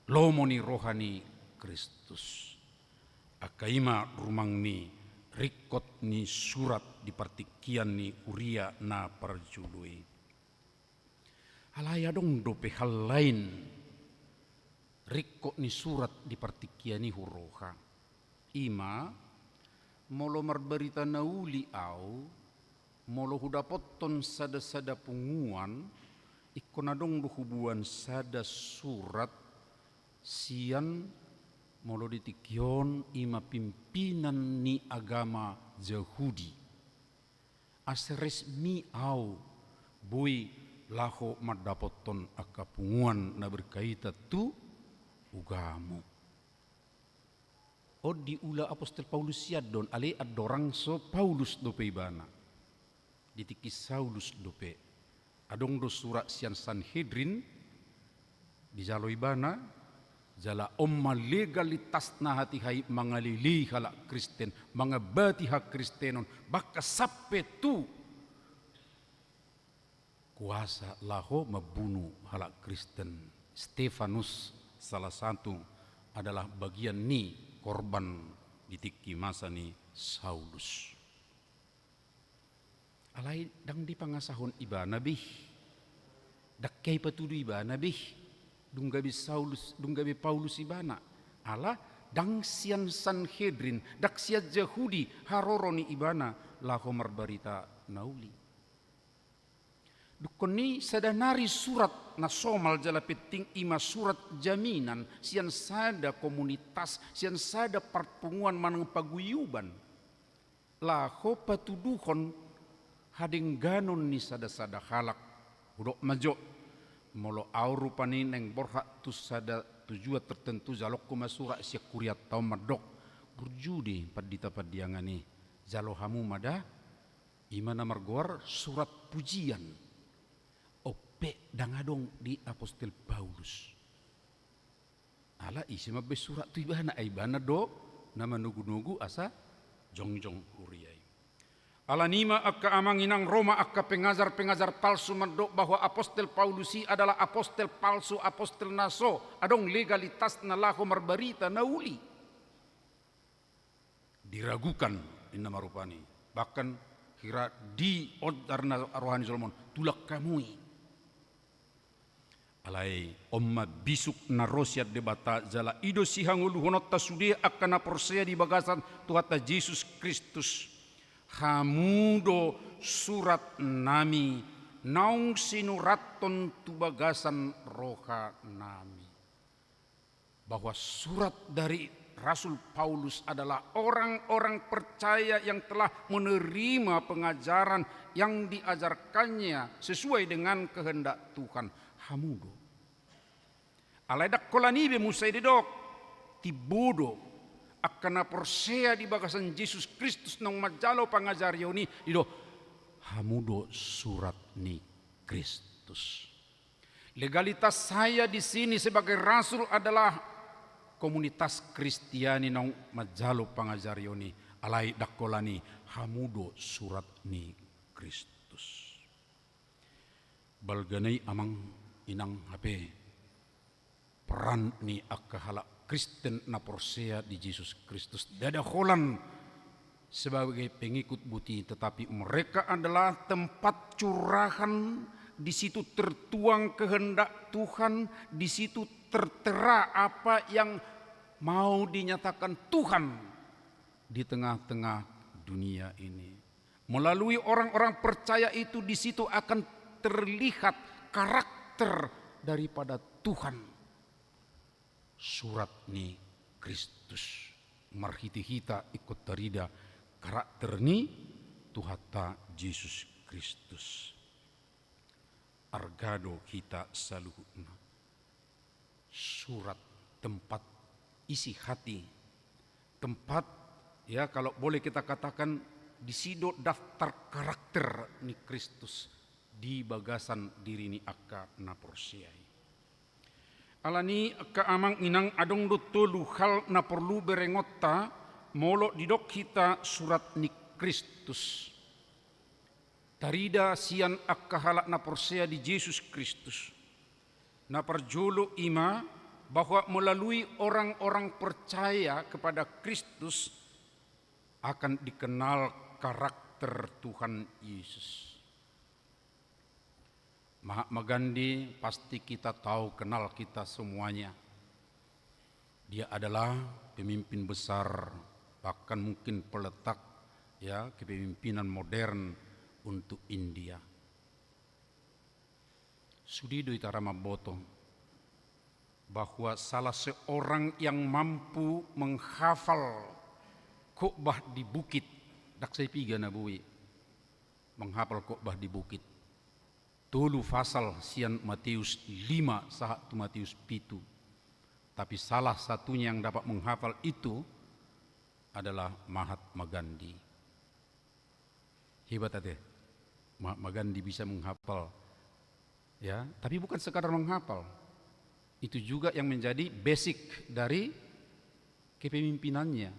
lomoni rohani Kristus akaima rumang ni rikot ni surat di partikian ni huria na parjului alaya dong dope hal lain rikko ni surat di partikiani huroha ima molo marberita nauli au molo hudapoton sada-sada punguan ikon adong hubuan sada surat sian molo ditikyon ima pimpinan ni agama Yahudi asresmi au boy laho madapoton akapunguan na berkaita tu ugamu di ula apostol Paulus siadon ale adorang so Paulus dope ibana ditiki Saulus dope adong do surat sian Sanhedrin di jalo ibana jala omma legalitas na hati hai mangalili halak Kristen mangabati hak Kristenon baka sape tu kuasa laho membunuh halak Kristen. Stefanus salah satu adalah bagian ni korban ditiki masa ni Saulus. Alai dang di pangasahon iba nabi dakkay patudu iba nabi dunggabi Saulus dunggabi Paulus ibana ala dang sian Sanhedrin dak siat Yahudi haroroni ibana laho marbarita nauli. Dukoni sadanari surat nasomal jala peting ima surat jaminan sian sada komunitas sian sada perpunguan manang paguyuban laho patuduhon hading ganon ni sada-sada halak udok majo molo auru panineng borhak tu sada tujuan tertentu jalok kumasura siak kuriat tau madok burjudi padita padiangani jalo hamu mada imana margor surat pujian ope dangadong di apostol Paulus ala isi mabbe surat tu ibana aibana do nama nugu-nugu asa jongjong uriai ala nima akka amanginang Roma akka pengajar-pengajar palsu mendok bahwa apostol Paulusi adalah apostol palsu apostol naso adong legalitas na laho marbarita nauli diragukan inna marupani bahkan kira di odarna rohani Solomon tulak kamui alai omma bisuk na rosiat debata jala ido sihangulu honot tasudi akana porsea di bagasan Tuhata Yesus Kristus hamudo surat nami naung sinuraton tu bagasan roha nami bahwa surat dari Rasul Paulus adalah orang-orang percaya yang telah menerima pengajaran yang diajarkannya sesuai dengan kehendak Tuhan hamudo alaidak kolani be musai dedok tibodo akana porsea di bagasan Yesus Kristus nang majalo pangajar yoni dido hamudo surat ni Kristus. Legalitas saya di sini sebagai rasul adalah komunitas Kristiani nang majalo pangajar yoni alai dakolani hamudo surat ni Kristus. Balganai amang inang HP peran ni akahala Kristen na porsea di Yesus Kristus dada holan sebagai pengikut buti tetapi mereka adalah tempat curahan di situ tertuang kehendak Tuhan di situ tertera apa yang mau dinyatakan Tuhan di tengah-tengah dunia ini melalui orang-orang percaya itu di situ akan terlihat karakter daripada Tuhan. Surat ni Kristus marhiti-hita ikut tarida karakter ni Tuhata Yesus Kristus argado kita saluhuna surat tempat isi hati tempat ya kalau boleh kita katakan di sido daftar karakter ni Kristus di bagasan diri ni akka na porsiai alani kaamang inang adong dotolu hal na perlu berengotta molo didok kita surat ni Kristus tarida sian akka halak na porsea di Yesus Kristus na perjolo ima bahwa melalui orang-orang percaya kepada Kristus akan dikenal karakter Tuhan Yesus. Mahatma Gandhi pasti kita tahu kenal kita semuanya. Dia adalah pemimpin besar bahkan mungkin peletak ya kepemimpinan modern untuk India. Sudido Itarama Boto bahwa salah seorang yang mampu menghafal khotbah di bukit daksai piga nabui menghafal khotbah di bukit tulu fasal sian Matius 5 sahat tu Matius 7 tapi salah satunya yang dapat menghafal itu adalah Mahatma Gandhi. Hebat ate, Mahatma Gandhi bisa menghafal, ya, tapi bukan sekadar menghafal. Itu juga yang menjadi basic dari kepemimpinannya,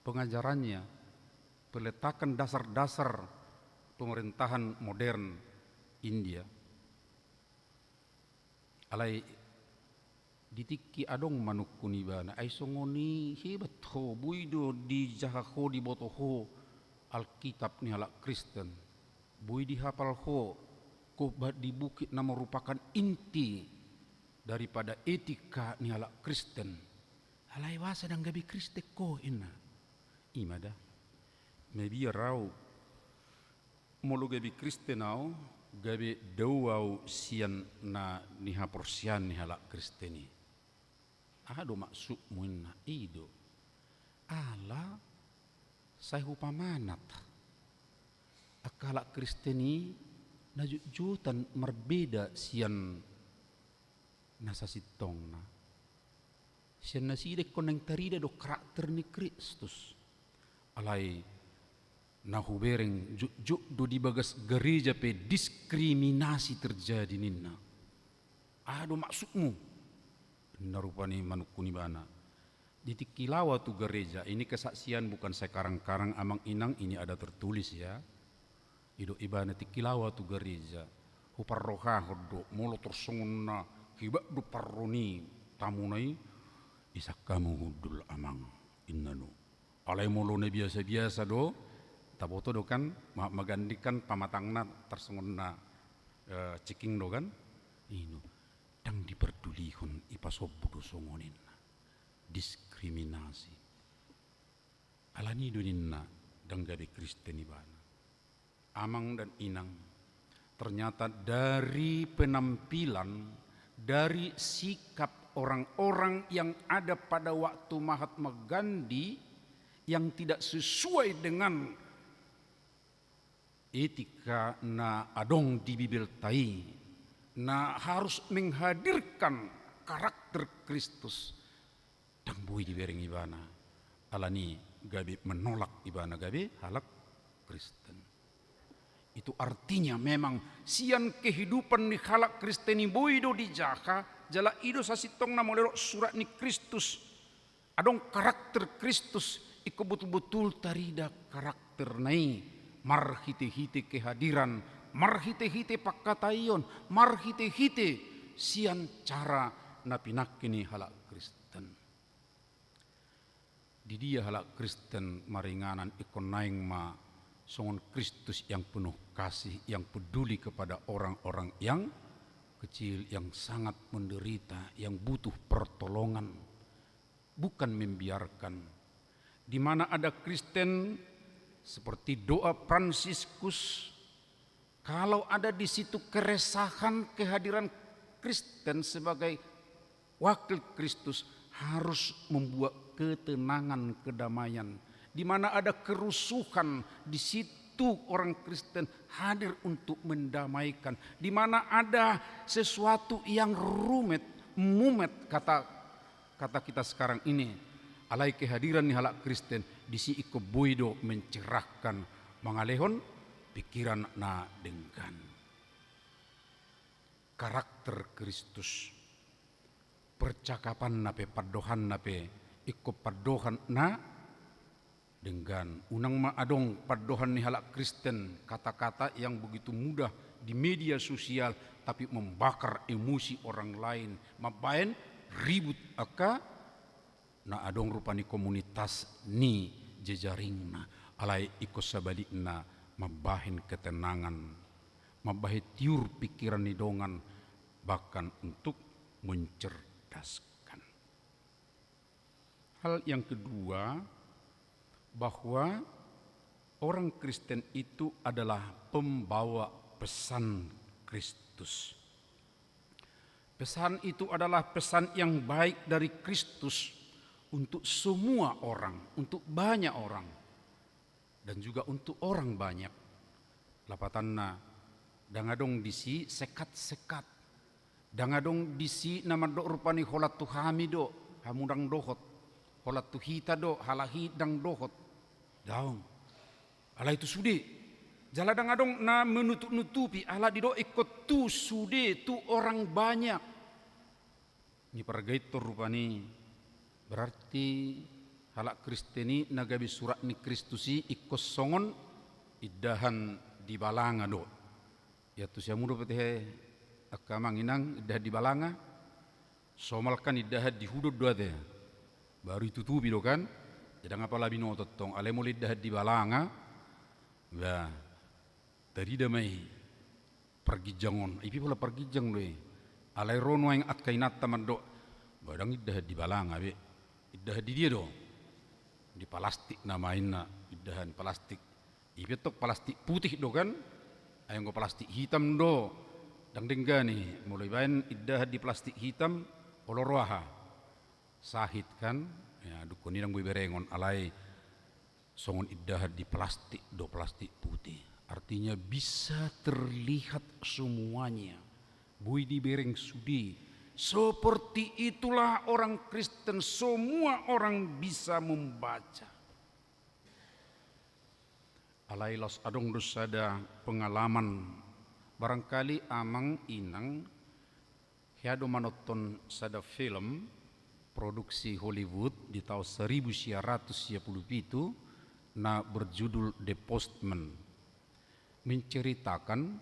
pengajarannya, peletakan dasar-dasar pemerintahan modern India. Alai ditiki adong manukuni bana ai songoni hebat ho buido di jaha ho di boto ho Alkitab ni halak Kristen bui dihafal ho ko di bukit na merupakan inti daripada etika ni halak Kristen. Alai wasa dang gabi Kristen ko ina imada mebi rau molo gabi Kristen au gabi dawau sian na ni haporsian ni halak Kristeni. Ado maksud muinna ido ala saya upamanat akala Kristeni najujutan merbeda sian nasasitong na sian naside koneng tarida do karakter ni Kristus alai nahubereng juk do di bagas gereja pe diskriminasi terjadi ninna. Ado maksudmu narupani manukuni bana di Tikilawa tu gereja ini kesaksian bukan sekarang-karang amang inang ini ada tertulis ya ido ibana Tikilawa tu gereja huparroha hoddo molo tersunguna hibak du parroni tamunai isakamu hudul amang innanu alai molo ne biasa-biasa do taboto do kan magandikan pamatangna tersunguna ciking do kan ino dang diperdulihun ipasobudo songonin diskriminasi alani duninna dang gabe Kristen ibana amang dan inang ternyata dari penampilan dari sikap orang-orang yang ada pada waktu Mahatma Gandhi yang tidak sesuai dengan etika na adong di Bibel tai na harus menghadirkan karakter Kristus dan bui di bereng ibana alani gabi menolak ibana gabi halak Kristen. Itu artinya memang sian kehidupan ni halak Kristeni boido di jaka jala ido sasitong na molero surat ni Kristus adong karakter Kristus iko betul-betul tarida karakter nai marhite-hite kehadiran marhite-hite pakatayon marhite-hite sian cara napinakini halak Kristen di dia halak Kristen maringanan ikon naing ma songon Kristus yang penuh kasih yang peduli kepada orang-orang yang kecil yang sangat menderita yang butuh pertolongan bukan membiarkan di mana ada Kristen seperti doa Fransiskus. Kalau ada di situ keresahan kehadiran Kristen sebagai wakil Kristus harus membuat ketenangan kedamaian. Di mana ada kerusuhan di situ orang Kristen hadir untuk mendamaikan. Di mana ada sesuatu yang rumit, mumet kata kita sekarang ini. Alai kehadiran ni halak Kristen di si iko boido mencerahkan mangalehon pikiran na dengan karakter Kristus percakapan nape padohan nape iko padohan na dengan unang maadong padohan ni halak Kristen kata-kata yang begitu mudah di media sosial tapi membakar emosi orang lain mabaen ribut aka na adong rupani komunitas ni jejaringna alai iko sabalikna mabahin ketenangan, mabahin tiur pikiran nidongan, bahkan untuk mencerdaskan. Hal yang kedua, bahwa orang Kristen itu adalah pembawa pesan Kristus. Pesan itu adalah pesan yang baik dari Kristus untuk semua orang, untuk banyak orang. Dan juga untuk orang banyak. Lapatanna dangadong disi sekat-sekat. Dangadong disi nama do rupani holat tuhami do hamudang dohot. holat tu hita do halahidang dohot daung ala itu sudi jaladang adong na menutup-nutupi ala dido ikut tu sudi tu orang banyak ni pargaitor rupani berarti halak Kristeni nagabi surat ni Kristusi ikut songon idahan di balanga do ya tu sia mudo pete akamang inang idah di balanga somalkan idah di hudud do ade baru tutupi do kan jadang apa labi no totong ale mulai idah di balanga ya tadi damai pergi jangon ipi pula pergi jang do alai rono yang at kainat taman do badang idah di balanga be idah di dia do di plastik namainna idahan plastik ipi tok plastik putih do kan ayang go plastik hitam do dang denggani mulai bain idah di plastik hitam oloroha sahid kan ya dukun nang bui berengon alai songon idah di plastik do plastik putih artinya bisa terlihat semuanya bui di bereng sudi seperti itulah orang Kristen semua orang bisa membaca alai los adong dosada pengalaman barangkali amang inang hiado manoton sada film produksi Hollywood di tahun 1977 na berjudul The Postman menceritakan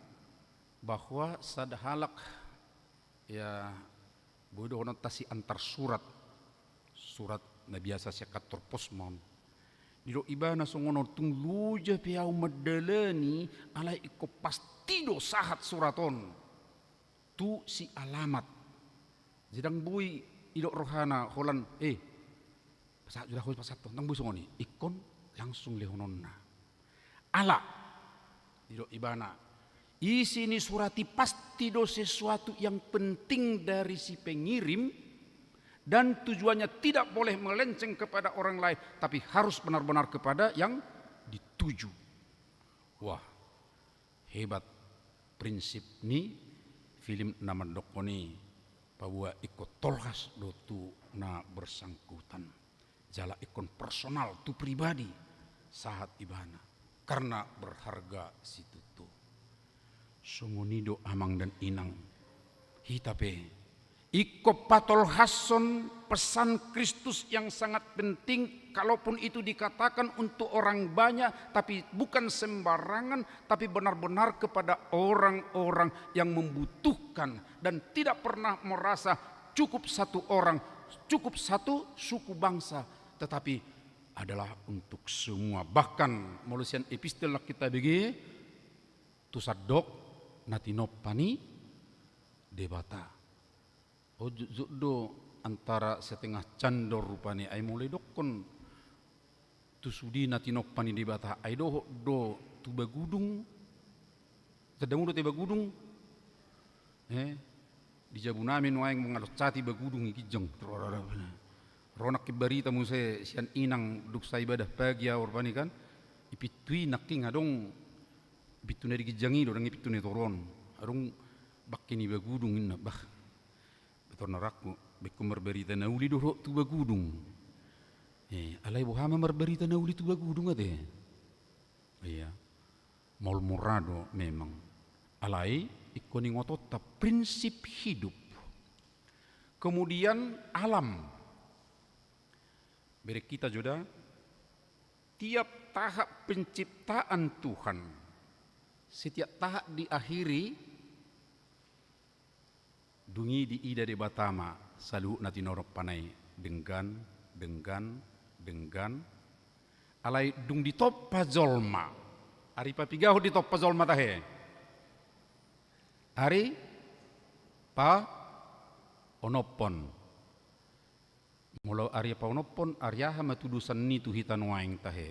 bahwa sada halak ya bodoh notasi antar surat na biasa sia kantor posman dilo ibana songono tung luja piau medalani ala iko pasti do sahat suraton tu si alamat jidang bui idok rohana holan pasat judah hoi pasat nang bui songoni ikon langsung lehononna ala idok ibana isi ini surati pasti do sesuatu yang penting dari si pengirim dan tujuannya tidak boleh melenceng kepada orang lain tapi harus benar-benar kepada yang dituju. Wah, hebat prinsip ni film nama dokoni bahwa ikut tolhas do tu na bersangkutan jala ikon personal tu pribadi sahat ibana karena berharga situ tu sungunido amang dan inang hitape iko patol hason pesan Kristus yang sangat penting kalaupun itu dikatakan untuk orang banyak tapi bukan sembarangan tapi benar-benar kepada orang-orang yang membutuhkan dan tidak pernah merasa cukup satu orang cukup satu suku bangsa tetapi adalah untuk semua bahkan melusian epistel kita begi tusadok natinopani debata do antara setengah candor rupane ai mulai dokon tu sudi natinopani debata ai do tu bagudung sedang do te bagudung di jabunamin waeng mengalot cati bagudung iki jeng ronak kibarita mu se sian inang duk sa ibadah pagi rupani kan ipitui nakking adong bitune di gijangi do dang ipitune toron adong bakini bagudung inna bah betor narakku beku merberita nauli doh tu bagudung alai bohama merberita nauli tu bagudung ade iya mol murado memang alai ikoni ngotota prinsip hidup kemudian alam beri kita joda tiap tahap penciptaan Tuhan setiap tahap diakhiri dungi di ida de batama salu nati norok panai denggan alai dung di top pazolma ari papigaho di top pazolma tahe ari pa onopon mulau ari pa onopon aryaha matudusan ni tu hitan waing tahe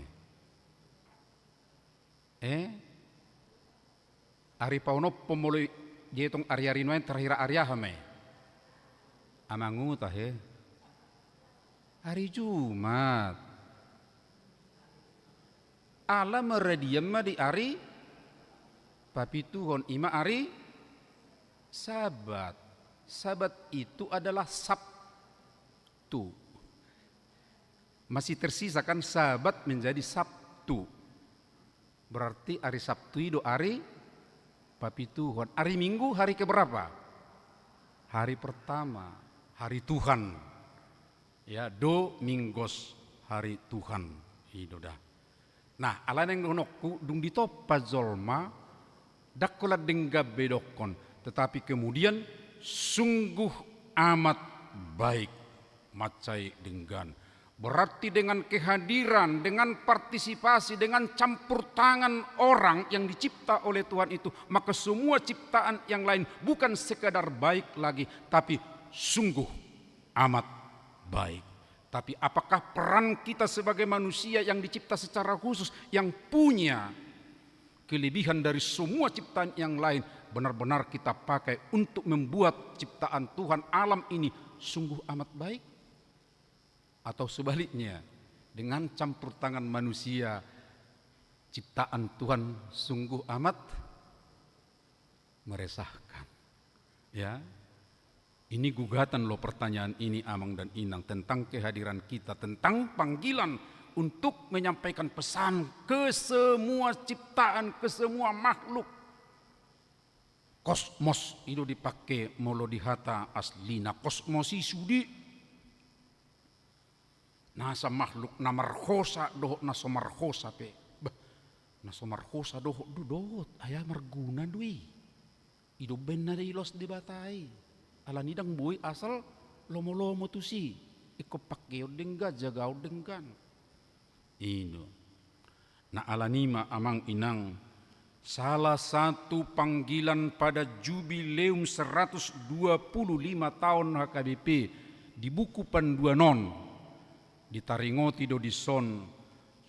ari pa onopon mulai dia tong ari-ari noen terakhir Arya hame amangu tahe hari Jumat ala merediam di ari papi Tuhon ima ari Sabat itu adalah Sabtu Masih tersisa kan Sabat menjadi Sabtu. Berarti hari Sabtu itu hari Papituhan. Hari Minggu hari keberapa? Hari pertama, hari Tuhan. Ya, Domingos, hari Tuhan. Itu dah. Nah, ala yang nonokku dung ditoppa zolma dakkola dengga bedokon, tetapi kemudian sungguh amat baik macai denggan. Berarti dengan kehadiran, dengan partisipasi, dengan campur tangan orang yang dicipta oleh Tuhan itu, maka semua ciptaan yang lain bukan sekadar baik lagi, tapi sungguh amat baik. Tapi apakah peran kita sebagai manusia yang dicipta secara khusus, yang punya kelebihan dari semua ciptaan yang lain, benar-benar kita pakai untuk membuat ciptaan Tuhan alam ini sungguh amat baik? Atau sebaliknya, dengan campur tangan manusia, ciptaan Tuhan sungguh amat meresahkan. Ya, ini gugatan loh pertanyaan ini Amang dan Inang tentang kehadiran kita, tentang panggilan untuk menyampaikan pesan ke semua ciptaan, ke semua makhluk. Kosmos itu dipakai molodihata aslina kosmosi sudi. Nasa makhluk namarhosa doh nasomarhosa pe. Nasomarhosa doh dudot ayah marguna dui. Ido benar ilos dibatai. Ala nidang boy asal lomo-lomo tu si. Iko pakeo dengga jagao denggan. Ino. Na alanima Amang Inang, salah satu panggilan pada jubileum 125 tahun HKBP di buku Panduanon di taringoti do dison,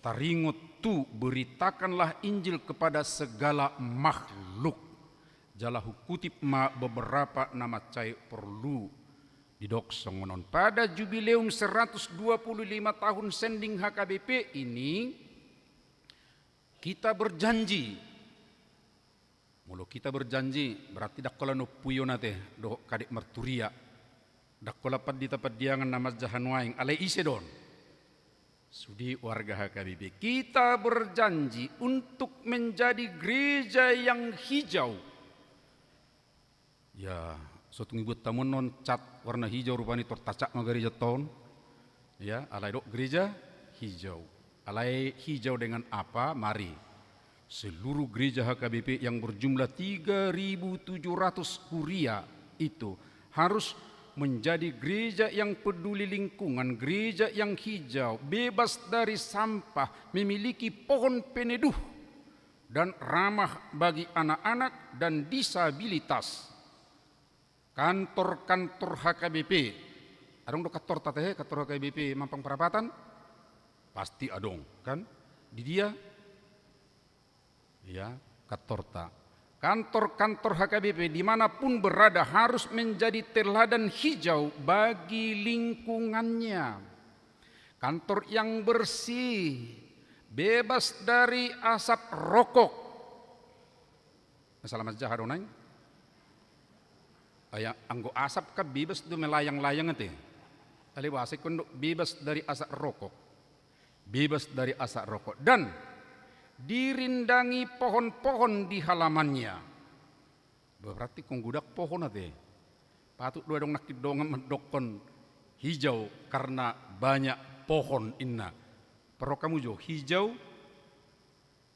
taringot tu beritakanlah Injil kepada segala makhluk. Jalahu kutip ma beberapa nama cai perlu didoksongonon. Pada jubileum 125 tahun sending HKBP ini, kita berjanji. Mulu kita berjanji, berarti dakkola no puyo nate do kadek marturia. Dakkola padita padiangan nama jahanwaing alai ise don. Sudi warga HKBP, kita berjanji untuk menjadi gereja yang hijau. Ya, suatu ngibut tamun non cat warna hijau rupanya tertacak ma gereja ton. Ya, alai dok gereja hijau. Alai hijau dengan apa? Mari. Seluruh gereja HKBP yang berjumlah 3.700 kuria itu harus menjadi gereja yang peduli lingkungan, gereja yang hijau, bebas dari sampah, memiliki pohon peneduh dan ramah bagi anak-anak dan disabilitas. Kantor-kantor HKBP, adong do kantor tateh, kantor HKBP Mampang Perapatan, pasti adong kan? Di dia, ya kantor ta. Kantor-kantor HKBP dimanapun berada harus menjadi teladan hijau bagi lingkungannya. Kantor yang bersih, bebas dari asap rokok. Masalah masjid hadonai. Ayah anggo asap ka bebas do melayang-layang ate. Ali wase kundo bebas dari asap rokok. Bebas dari asap rokok dan dirindangi pohon-pohon di halamannya. Berarti kong gudak pohon ate. Patut dua dong nakit dong mendokon hijau karena banyak pohon inna. Pero kamu jo hijau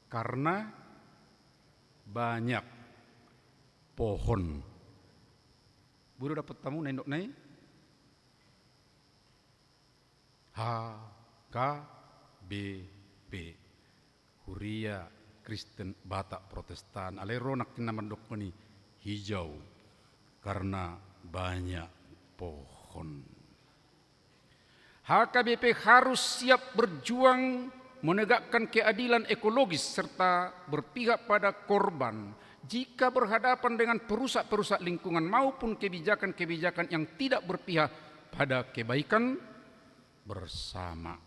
karena banyak pohon. Buru dapat tamu nendok nai. HKBP. Huria Kristen Batak Protestan alero nak naman dokoni hijau karena banyak pohon. HKBP harus siap berjuang menegakkan keadilan ekologis serta berpihak pada korban jika berhadapan dengan perusak-perusak lingkungan maupun kebijakan-kebijakan yang tidak berpihak pada kebaikan bersama.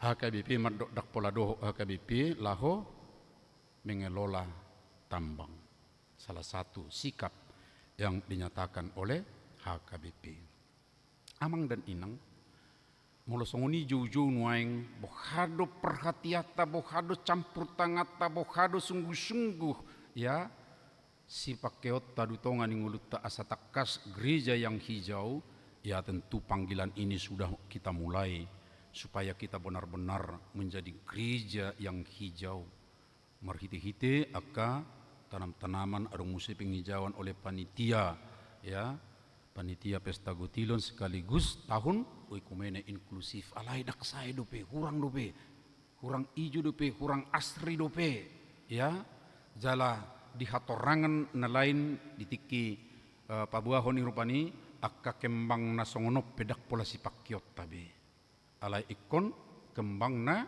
HKBP Madok Dakpolado HKBP Laho mengelola tambang. Salah satu sikap yang dinyatakan oleh HKBP. Amang dan Inang, Mula songoni jauh-jauh nuaing bohado perhatiata, bohado campur tangata, bohado sungguh-sungguh ya si pakeot tadutongan inguluta asa takas gereja yang hijau. Ya tentu panggilan ini sudah kita mulai supaya kita benar-benar menjadi gereja yang hijau. Merhite-hite aka tanam-tanaman adong musim penghijauan oleh panitia ya. Panitia Pesta Gotilon sekaligus tahun oikumene inklusif. Alai dak saya dope, kurang dope, kurang ijo dope, kurang asri dope, ya. Jala di hatorangan nelain ditiki pabuahon irupani akka kembang na songonop pedak pola si pakiot tabe. Alai ikon kembang na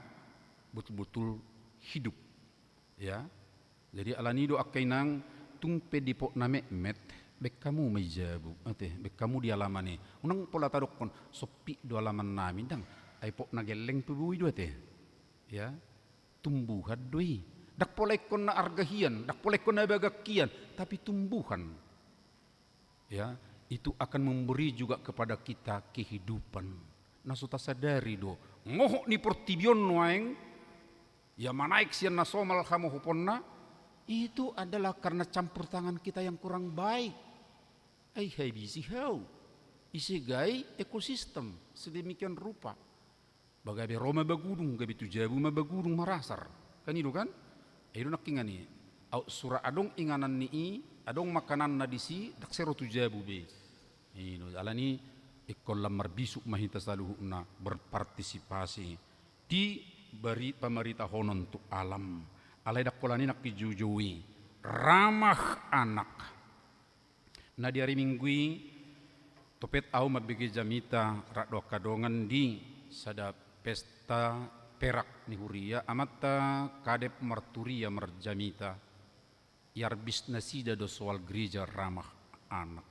betul-betul hidup, ya. Jadi alanido akainang tungpe dipok name met. Bek kamu mejabu, bek kamu di alamane. Unang pola tadok kon sopi do alaman namin dang. Ay po nageleng pebui do ya, tumbuhan doi. Dak pola kon na argahian, dak pola kon na bagakian, tapi tumbuhan. Ya, itu akan memberi juga kepada kita kehidupan. Nasuta sadari do. Ngohok ni portibion noeng, ya manaik sian nasomal kamu huponna. Itu adalah karena campur tangan kita yang kurang baik. Hai bisi hau, isi gai ekosistem sedemikian rupa. Bagai Roma bagudung, gabi tujabu ma bagudung marasar. Kan itu kan? Itu nakingani. Au surah adong inganan ni adong makanan na disi dak sero tujabu be. Ini alani ikon lamar bisuk mahita saluhuna berpartisipasi di beri pemerintah honon tu alam. Alai dak kolani nak kijujui ramah anak. Na di hari Minggu topet au mabigi jamita rakdo kadongan di sada pesta perak ni huria amata kadep marturia marjamita yar bisnasida do soal gereja ramah anak.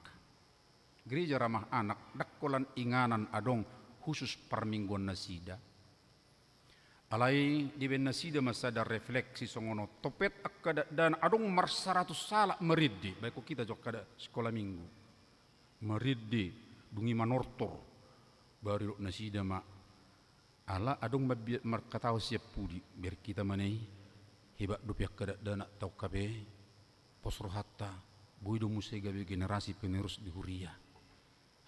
Gereja ramah anak dakkolan inganan adong khusus parmingguan nasida. Alai di ben nasida masada refleksi songono topet akada dan adong marsaratus salak meriddi baik kita jok kada sekolah minggu meriddi dungi manortor baru nasida ma ala adong markatau siap pudi biar kita manai hebat dopiak kada dana tau kabe posrohatta boido musega be generasi penerus di huria.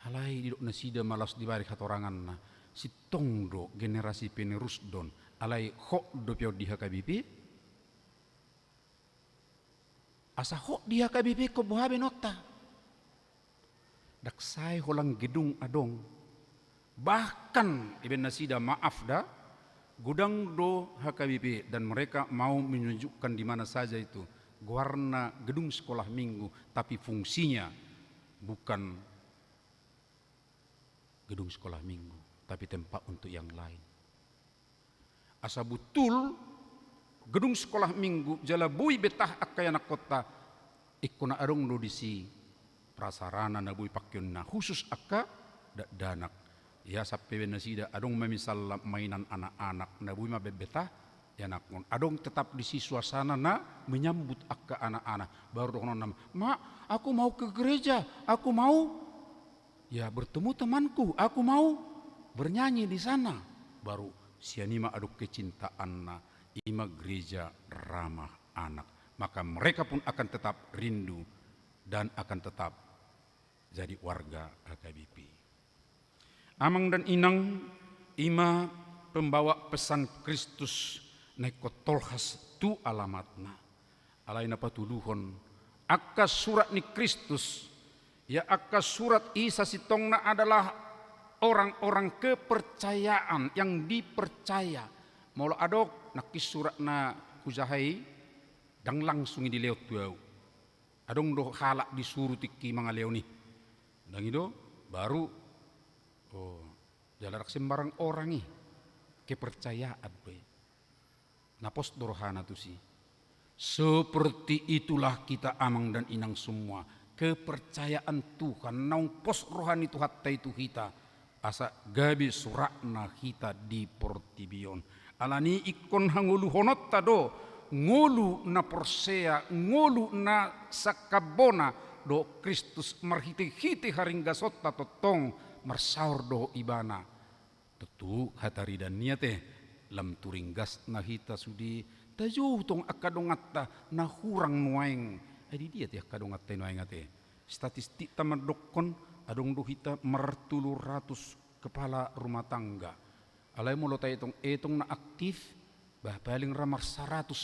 Alai di nasida malas dibari hatorangan na si tongdo generasi penerus don alai hok dopio di HKBP asa hok di HKBP ko buhabe nota dak sai holang gedung adong bahkan iben nasida maaf da gudang do HKBP dan mereka mau menunjukkan di mana saja itu warna gedung sekolah minggu tapi fungsinya bukan gedung sekolah minggu tapi tempat untuk yang lain. Asa betul gedung sekolah minggu jala bui betah akayana kota ikuna arong do disi prasarana na bui pakyon na khusus akka danak ya sappe nasida adong memisal mainan anak-anak na bui mabebetah ya nakon adong tetap disi suasana na menyambut akka anak-anak baru dokonon nama ma aku mau ke gereja aku mau ya bertemu temanku aku mau bernyanyi di sana baru sianima aduk kecintaan na ima gereja ramah anak maka mereka pun akan tetap rindu dan akan tetap jadi warga HKBP. Amang dan inang ima pembawa pesan Kristus naik tolhas tu alamatna alaina patuluhon akka surat ni Kristus ya akka surat Isa sitongna adalah orang-orang kepercayaan yang dipercaya. Molo adok nakis surat na kujahai dang langsung di leot tuau. Adong do halak disuruh tiki mga leo ni. Dang itu baru jalarak sembarang orang nih kepercayaan be. Napos dorohana tu si. Seperti itulah kita amang dan inang semua. Kepercayaan Tuhan naung pos rohani tu hatta itu kita. Asa gabi surakna kita di portibion. Alani ikon hangulu honot tado ngulu na persea ngulu na sakabona do Kristus marhiti-hiti haringga sotta totong marsaur do ibana Tentu hatari dan niate lam turinggas na hita sudi tajuh tong akadongatta na hurang nuaing. Adi dia ti akadongatta nuaing ate. Statistik tamadokon adong duhita mertulu ratus kepala rumah tangga. Alai mulo tayo etong na aktif bah paling ramar 150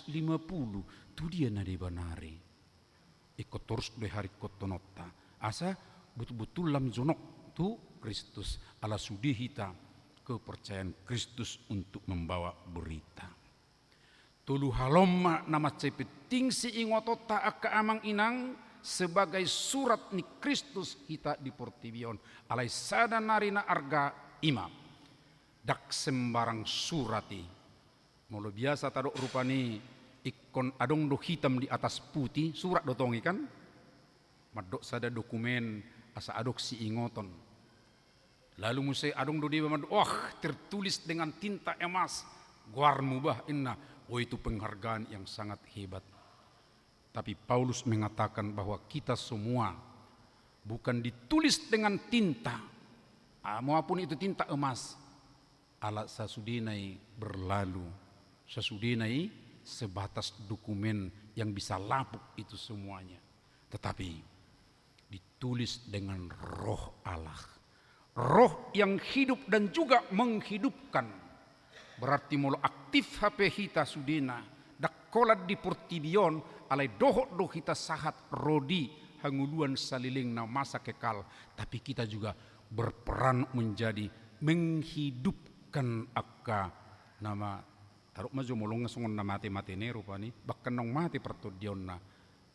tu dia na di banari. Ikut terus deh hari kotonotta. Asa betul-betul lam jonok tu Kristus ala sudi hita kepercayaan Kristus untuk membawa berita. Tulu haloma nama cepeting si ingotota aka amang inang sebagai surat ni Kristus kita di Portibion alai sada narina arga imam dak sembarang surati molo biasa tadok rupani ikon adong do hitam di atas putih surat dotongi kan madok sada dokumen asa adok si ingoton lalu musai adong do dia tertulis dengan tinta emas guar mubah inna itu penghargaan yang sangat hebat. Tapi Paulus mengatakan bahwa kita semua bukan ditulis dengan tinta, maupun itu tinta emas, ala sasudinai berlalu, sasudinai sebatas dokumen yang bisa lapuk itu semuanya. Tetapi ditulis dengan roh Allah, roh yang hidup dan juga menghidupkan. Berarti mulu aktif HP hita sudina dak kolat di Portibion alai dohot do hita sahat rodi hanguluan saliling na masa kekal, tapi kita juga berperan menjadi menghidupkan akka nama taruk maju molong ngasongon na mati-mati ne rupani bahkan nong mati pertodion na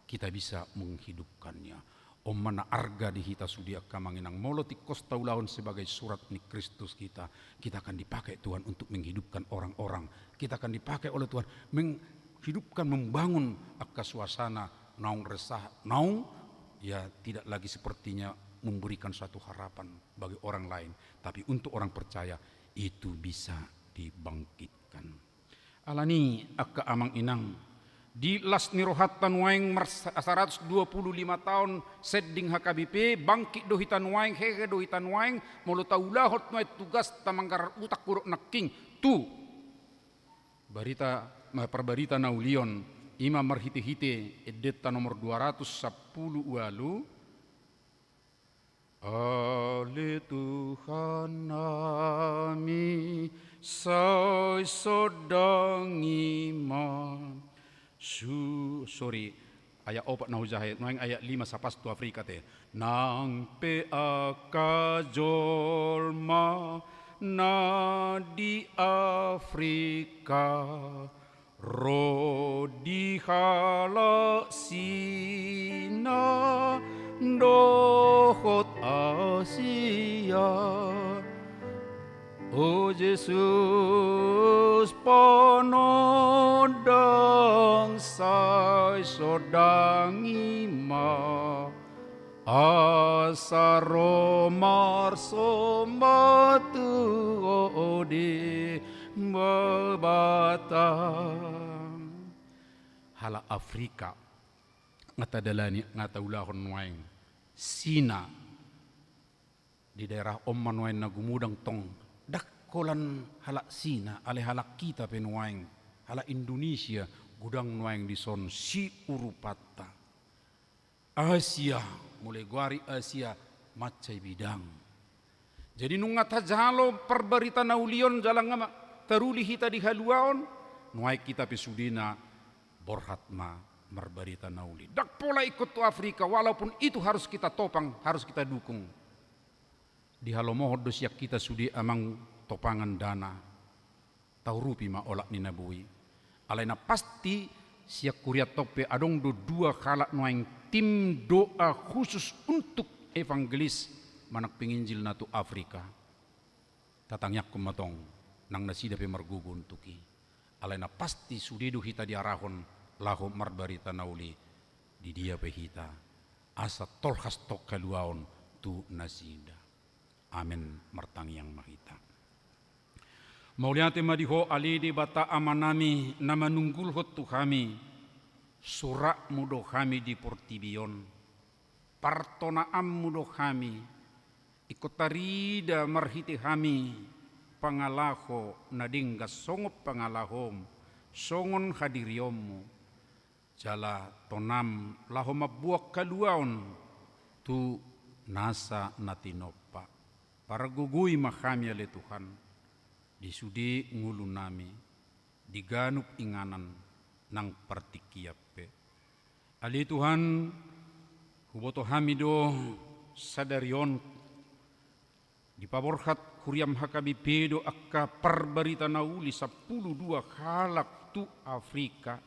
kita bisa menghidupkannya. Mana arga di hita sudi akka manginang molo ti kostaulahon sebagai surat ni Kristus kita akan dipakai Tuhan untuk menghidupkan orang-orang, kita akan dipakai oleh Tuhan menghidupkan, membangun akka suasana naung resah, naung ya tidak lagi sepertinya memberikan suatu harapan bagi orang lain, tapi untuk orang percaya itu bisa dibangkitkan. Alani akka amang inang di las nirohatan waing 125 tahun seding HKBP bangkit dohitan waing hege dohitan waing mulu taulahot nuai tugas tamanggar utak kuruk naking tu perbarita naulion ima marhite-hite edeta nomor 210 walu ale Tuhan nami sai sodang iman ayat 4 na hujahit noang ayat 5 sa pasto Afrika te nang peakajolma na di Afrika rodi hala sina dohot Asia. O Jesus panodang say sodang ima asaro marso matu ode babata hala Afrika ngatadalani ngataulahon waing sina di daerah Oman waing nagumudang tong kolan halak sina ale halak kita penuaing halak Indonesia gudang nuaing di son si urupata Asia mulai guari Asia macai bidang jadi nungata jalo perbarita naulion jalang ngama teruli hita di haluaon nuai kita pesudina borhatma merbarita nauli dak pola ikut tu Afrika walaupun itu harus kita topang harus kita dukung di halomohod dosiak kita sudi amang topangan dana tau rupi ma olak ni nabui alaina pasti siak kuria tope adong dua kalak noaing tim doa khusus untuk evangelis manak penginjil natu Afrika tatangyak kumatong nang nasida pe margugu untuki alaina pasti sudedu hita diarahon laho marbarita nauli di dia pe hita asa tolhas tok kaluaon tu nasida amin martang yang mahita. Mauliate madiho alidi bata amanami nama nunggul hotu kami surak mudo kami di Portibion partonaam mudo kami ikotarida marhiti kami pangalaho nadingga songop pangalahom songon hadiriomu jala tonam laho mabuak kaluaon tu nasa natinopa para gugui mahami ale Tuhan disudi ngulu nami diganup inganan nang partikiape ali Tuhan huboto hamido sadarion di paborhat kuriam hakabi pedo akka perbarita nauli 12 halak tu Afrika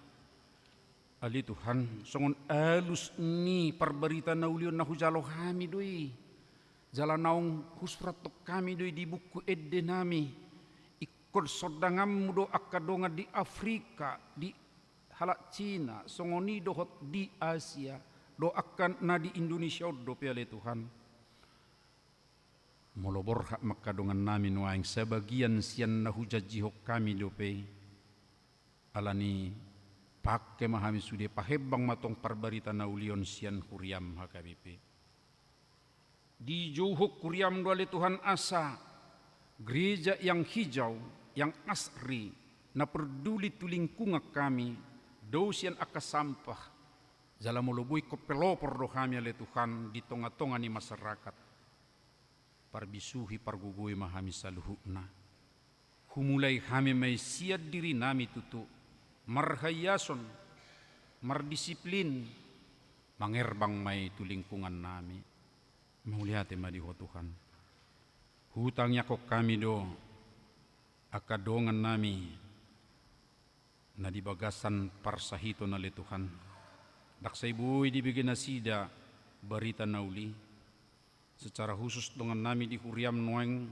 ali Tuhan songon alus ni perbarita naulion na hujalo kami doi jala naung husrat tok kami doi di buku edde nami ikut sodangam do akka donga di Afrika di halak Cina songoni dohot di Asia do akan na di Indonesia do piale Tuhan molobor hak makadongan namin waing sebagian sian na hujajihok kami dope alani pakke mahami sude pahebang matong parbarita na ulion sian kuriam hakabipe di johok kuriam doale Tuhan asa gereja yang hijau yang asri na peduli tulingkungan kami do sian aka sampah jala molobui ko pelopor do kami ale Tuhan di tonga-tonga ni masyarakat parbisuhi pargugui mahami saluhukna humulai kami may siad diri nami tutu marhayason mardisiplin mangerbang may tulingkungan nami maulihate madiho Tuhan hutangnya kok kami do akadongan nami na dibagasan parsahito na le Tuhan daksay buhay dibigyan na sida barita nauli secara khusus dengan nami di Huriam Noeng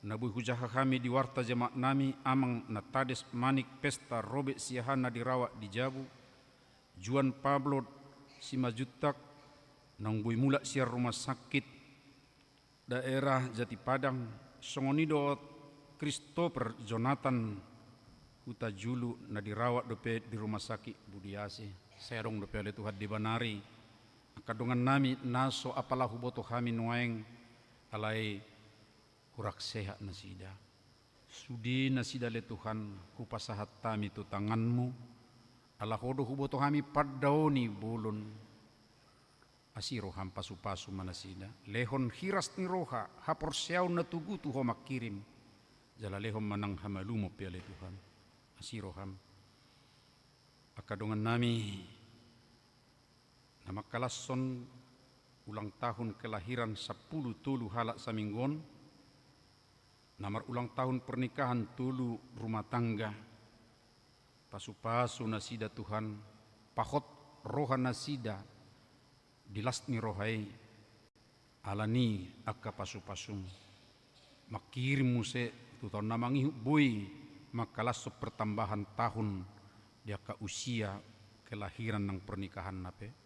nabuy hujaha kami di warta jemaat nami amang natades manik pesta robek siahana dirawat di Jabu Juan Pablo Simajutak nangbuy mula siar rumah sakit daerah Jati Padang songonido Christopher Jonathan Huta Julu na dirawat dope di rumah sakit Budiase saya dong dope ale Tuhan di Banari kadongan nami naso apalah huboto kami nuaeng alai kurak sehat nasida sudi nasida le Tuhan kupasahat tami tu tanganmu ala hodo huboto kami paddaoni bulun asiro ham pasu-pasu manasida lehon hiras ni roha hapor siau na tugu tu homa kirim jala lehon manang hamalumo piale Tuhan asiro ham akadongan nami nama kalason ulang tahun kelahiran 10 tulu halak saminggon namar ulang tahun pernikahan tulu rumah tangga pasu-pasu nasida Tuhan pahot roha nasida dilasni rohai alani akka pasu-pasum makirim muse tuton namangi boy makalaso pertambahan tahun dia ka usia kelahiran ng pernikahan nape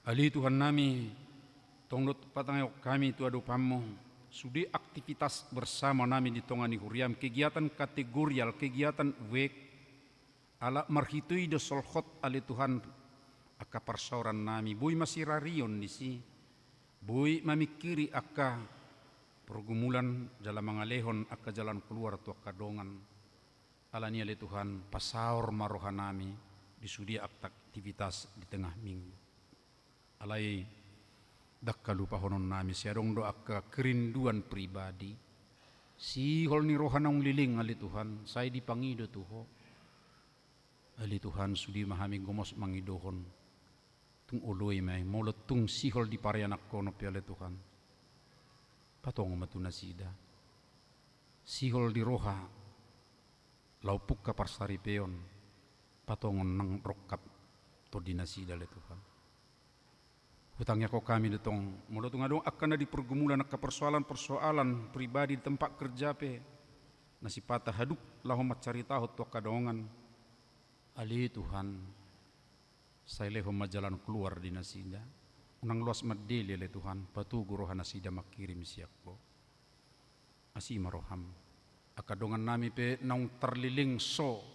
ali Tuhan nami tonglot patangayok kami tu adupammo sudi aktivitas bersama nami di tongani huriam kegiatan kategorial kegiatan wek ala marhitui do solhot ali Tuhan aka persauran nami boy masirarion disi boy mamikiri aka pergumulan jalan mangalehon aka jalan keluar tu akadongan alani ali Tuhan pasaur maroha nami disudi aktivitas di tengah minggu alai dakkalu pahonon nami siadong do akka kerinduan pribadi si hol ni rohanong liling ali Tuhan saya dipangido tuho ali Tuhan sudi mahami gomos mangidohon tung uloy may molot tung sihol di parianak kono pi ali Tuhan patong matuna sida sihol di roha laupuk ka parsari peon patongon nang rokat to dinasida ali Tuhan hutangnya kau kami detong mulut ngadong akan di pergumulan ke persoalan-persoalan pribadi di tempat kerja pe nasi patah haduk lahom cari tahu tu kadongan ali Tuhan saya lehom jalan keluar di nasida unang luas madeli le Tuhan patugu roha nasida makirim siakko asi maroham akadongan nami pe naung terliling so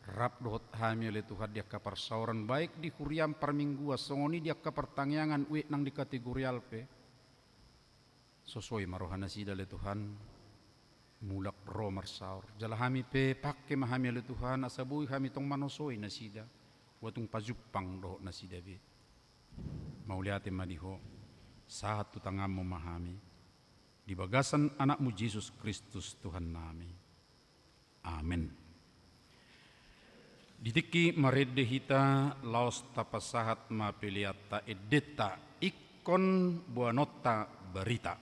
rap dohot hami oleh Tuhan dia kaparsauran baik di kuriam parminggua songoni dia kapertangyangan uik nang di kategorial pe sosoi marohana sida le Tuhan mulak ro marsaur jala hami pe pakke mahami ala Tuhan asabui hami tong manosoi na sida watung pajupang doh na sida be mauliate madiho saat tu tangamu mahami di bagasan anakmu Yesus Kristus Tuhan nami. Amin. Ditiki marede hita laos tapasahat mapiliata edeta ikon buanota berita.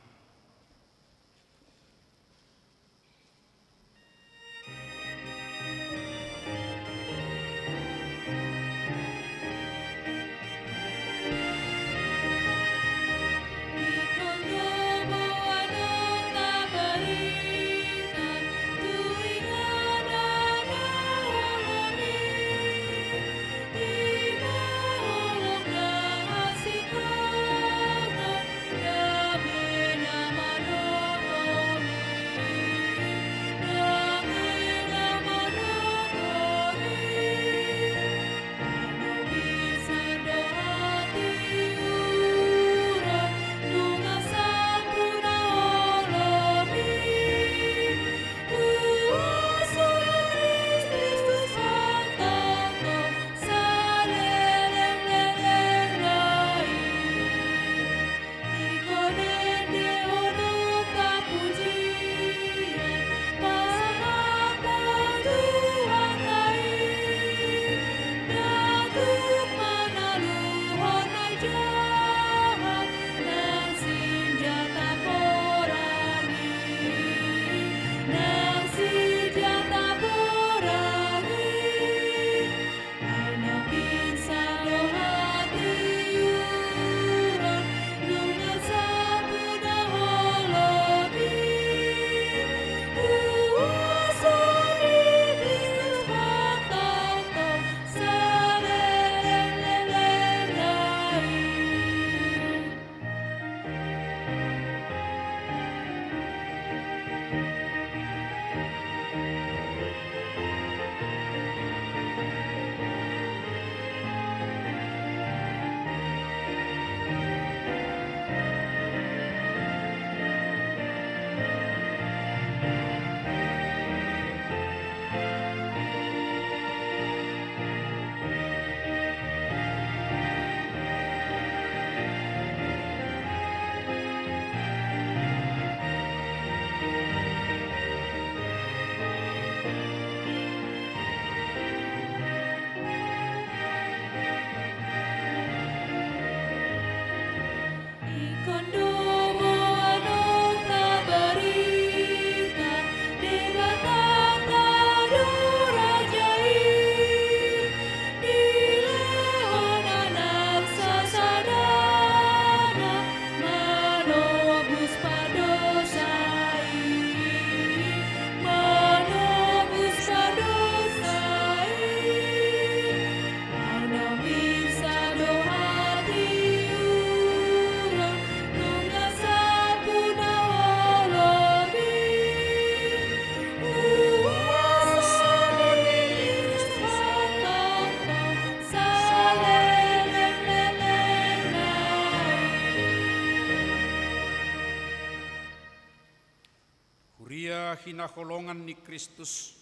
Hinaholongan ni Kristus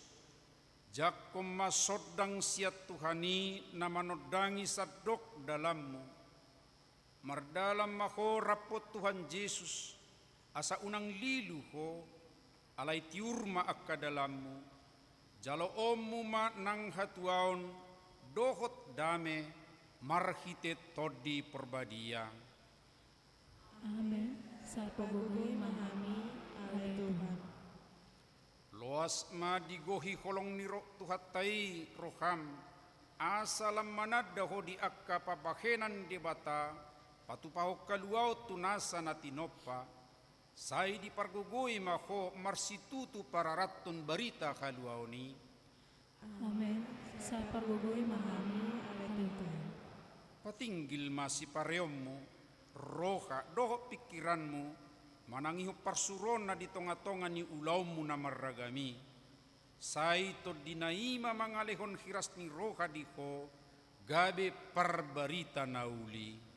jakom masodang siat Tuhani namanodangi sadok dalammu mardalam maho rapot Tuhan Yesus asa unang lilu ho alai tiurma akka dalammu jalo ommu ma nang hatuaon dohot dame marhite todi perbadia. Amin. Sapagugui mahami alai Tuhan. Loas ma digohi holong niro tuhatai roham asalam manadaho di akka pabahenan di bata patupaho kaluau tunasa natinopa sai di pargugui maho marsitutu pararatun barita kaluau ni. Amin. Sapagugui mahami alai Tuhan. Patinggil masih pareommu roha doho pikiranmu manangiho parsuron na di tonga-tonga ni ulaumu na maragami. Sai to dinaima mangalehon hiras ni roha diho gabe parbarita nauli.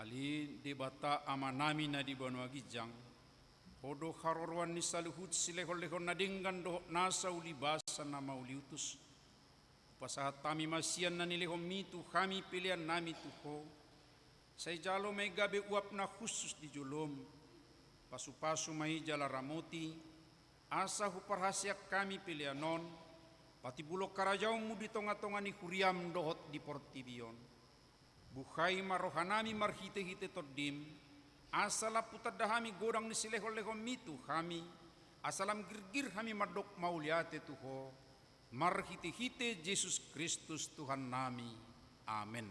Ali debata amanami na di Banua Gijang. Hodo harorwan ni saluhut silehon-lehon na dinggan doh nasa ulibasa na mauliutus. Pasahat tami masian na nilehon mitu kami pilihan nami tuho. Say jalo may gabi uap na khusus di julom. Pasu-pasu may jala ramoti. Asa huparhasyak kami pilihanon. Pati bulok karajaw mo di tonga-tonga ni Kuriam dohot di Portibion. Buhay marohanami marhite-hite toddim. Asala putadahami godang ni silehol-lehon mitu kami. Asalam girgir kami madok mauliate tuho. Marhite-hite Yesus Kristus Tuhan nami. Amin.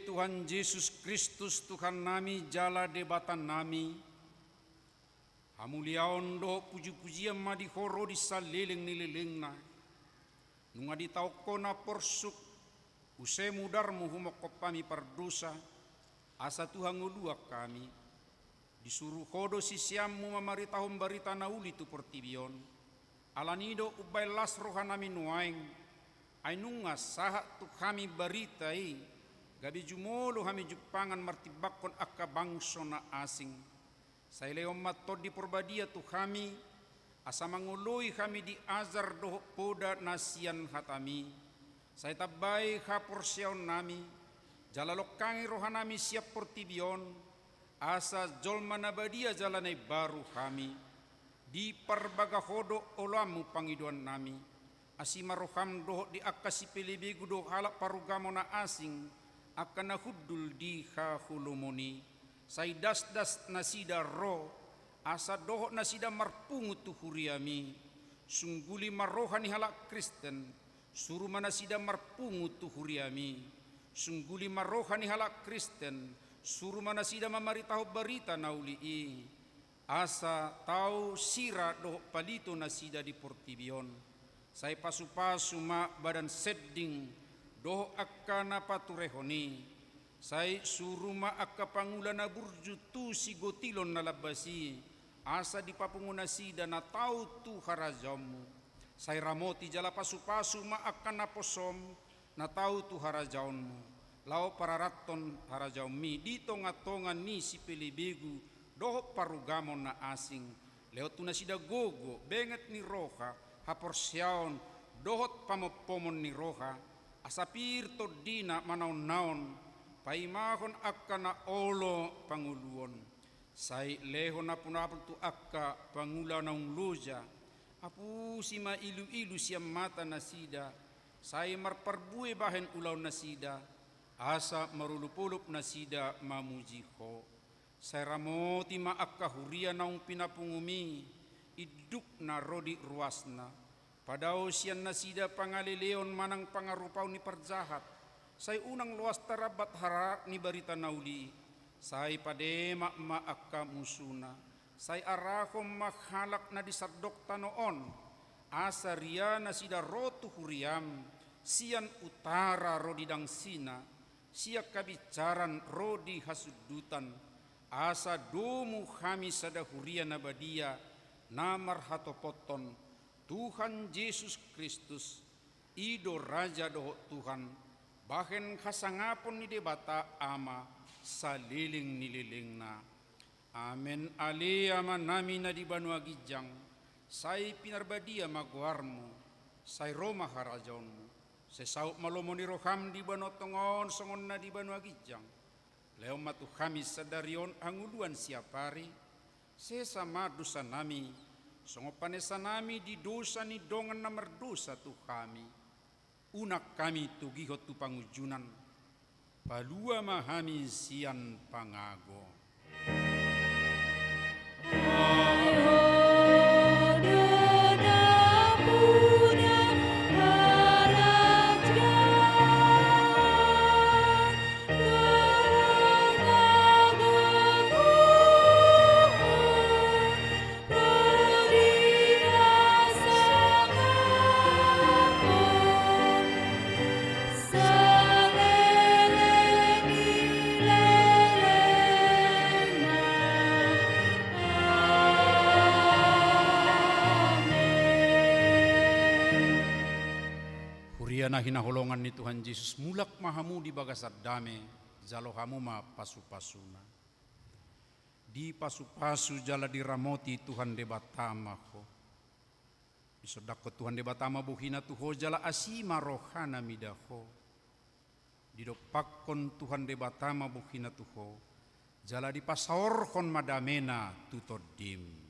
Tuhan Yesus Kristus Tuhan nami jala debatan nami. Hamuliaon do puji-pujian madi horo di salileng nililengna. Nunga di taukona porsuk. Usai mudar muhumok kopami pardosa. Asa Tuhan ngulua kami. Disuruh hodo sisiamu mamaritahom barita nauli tu Portibion. Alanido ubay las rohanami nuaing. Ainunga sahat tu kami baritai. Gabi jumolo kami jupangan martibakon akka bangso na asing. Sa ileong matod di porbadia tu kami, asa manguloy kami di azar doho poda nasian hatami. Sa itabay haporsyaw nami, jalalokangi rohanami siap Portibion, asa jolma nabadia jalanay baru kami. Di parbagahodo olamu pangiduan nami, asima roham doho di akka si pilibigu doho halak parugamo na asing, akan nahudul di hahulumoni. Say das-das nasida ro, asa doho nasida marpungut tu huriami. Sungguli marohan ni halak Kristen, suruh manasida marpungut tu huriami. Sungguli marohan ni halak Kristen, suruh manasida mamaritahu berita naulii. Asa tau sira doho palito nasida di Portibion. Say pasu-pasu ma badan sedding, doho akka napaturehoni. Say suruma akka pangulana burju tu si gotilon nalabasi. Asa di papunguna sida na tau tu harajamu. Say ramoti jala pasu-pasu ma akka naposom na tau tu harajaunmu. Lao pararaton harajaumi di tonga-tonga ni si pilibigu doho parugamon na asing. Leo tu nasida gogo benget ni roha haporsyaon dohot pamopomon ni roha. Asapir to dina manaon-naon, paimahon akka na olo panguluon. Say lehon na punapon tu akka pangula naung loja. Apu si mailu-ilu siyam mata nasida. Say marparbue bahen ulaw nasida. Asa marulupulup nasida mamuji ko. Say ramoti ma akka huria naung pinapungumi. Iduk na rodi ruasna. Padao siyan nasida pangalileon manang pangarupaw ni parjahat. Say unang luas tarabat hara ni barita nauli. Say padema maakka musuna. Say arakom makhalak na disardok tanoon. Asa ria nasida rotu huriam. Siyan utara rodidang sina. Siya kabicaran rodi hasudutan. Asa domu kami sada huria nabadia. Namar hatopoton. Tuhan Yesus Kristus, ido Raja doho Tuhan, bahen kasangapon ni debata ama saliling nililing na. Amen. Ali ama nami na di Banua Gijang, say pinarbadia magwarmo, say Roma harajaonmo, say sauk malomo ni roham di Banotongon songon na di Banua Gijang. Leo matu kami sadarion anguluan siapari, sesama dosa nami, songopanesa nami di dosa ni dongan na merdosa tu kami. Unak kami tu gihot tu pangujunan. Palua mahami sian pangago. Biana hinaholongan ni Tuhan Yesus mulak mahamu di bagasat dame jalo hamu ma pasu-pasuna. Di pasu-pasu jala diramoti Tuhan debatama ko. Isodako Tuhan debatama buhina tuho jala asima rohana midako. Didopakon Tuhan debatama buhina tuho jala dipasaorkon madamena tutodim.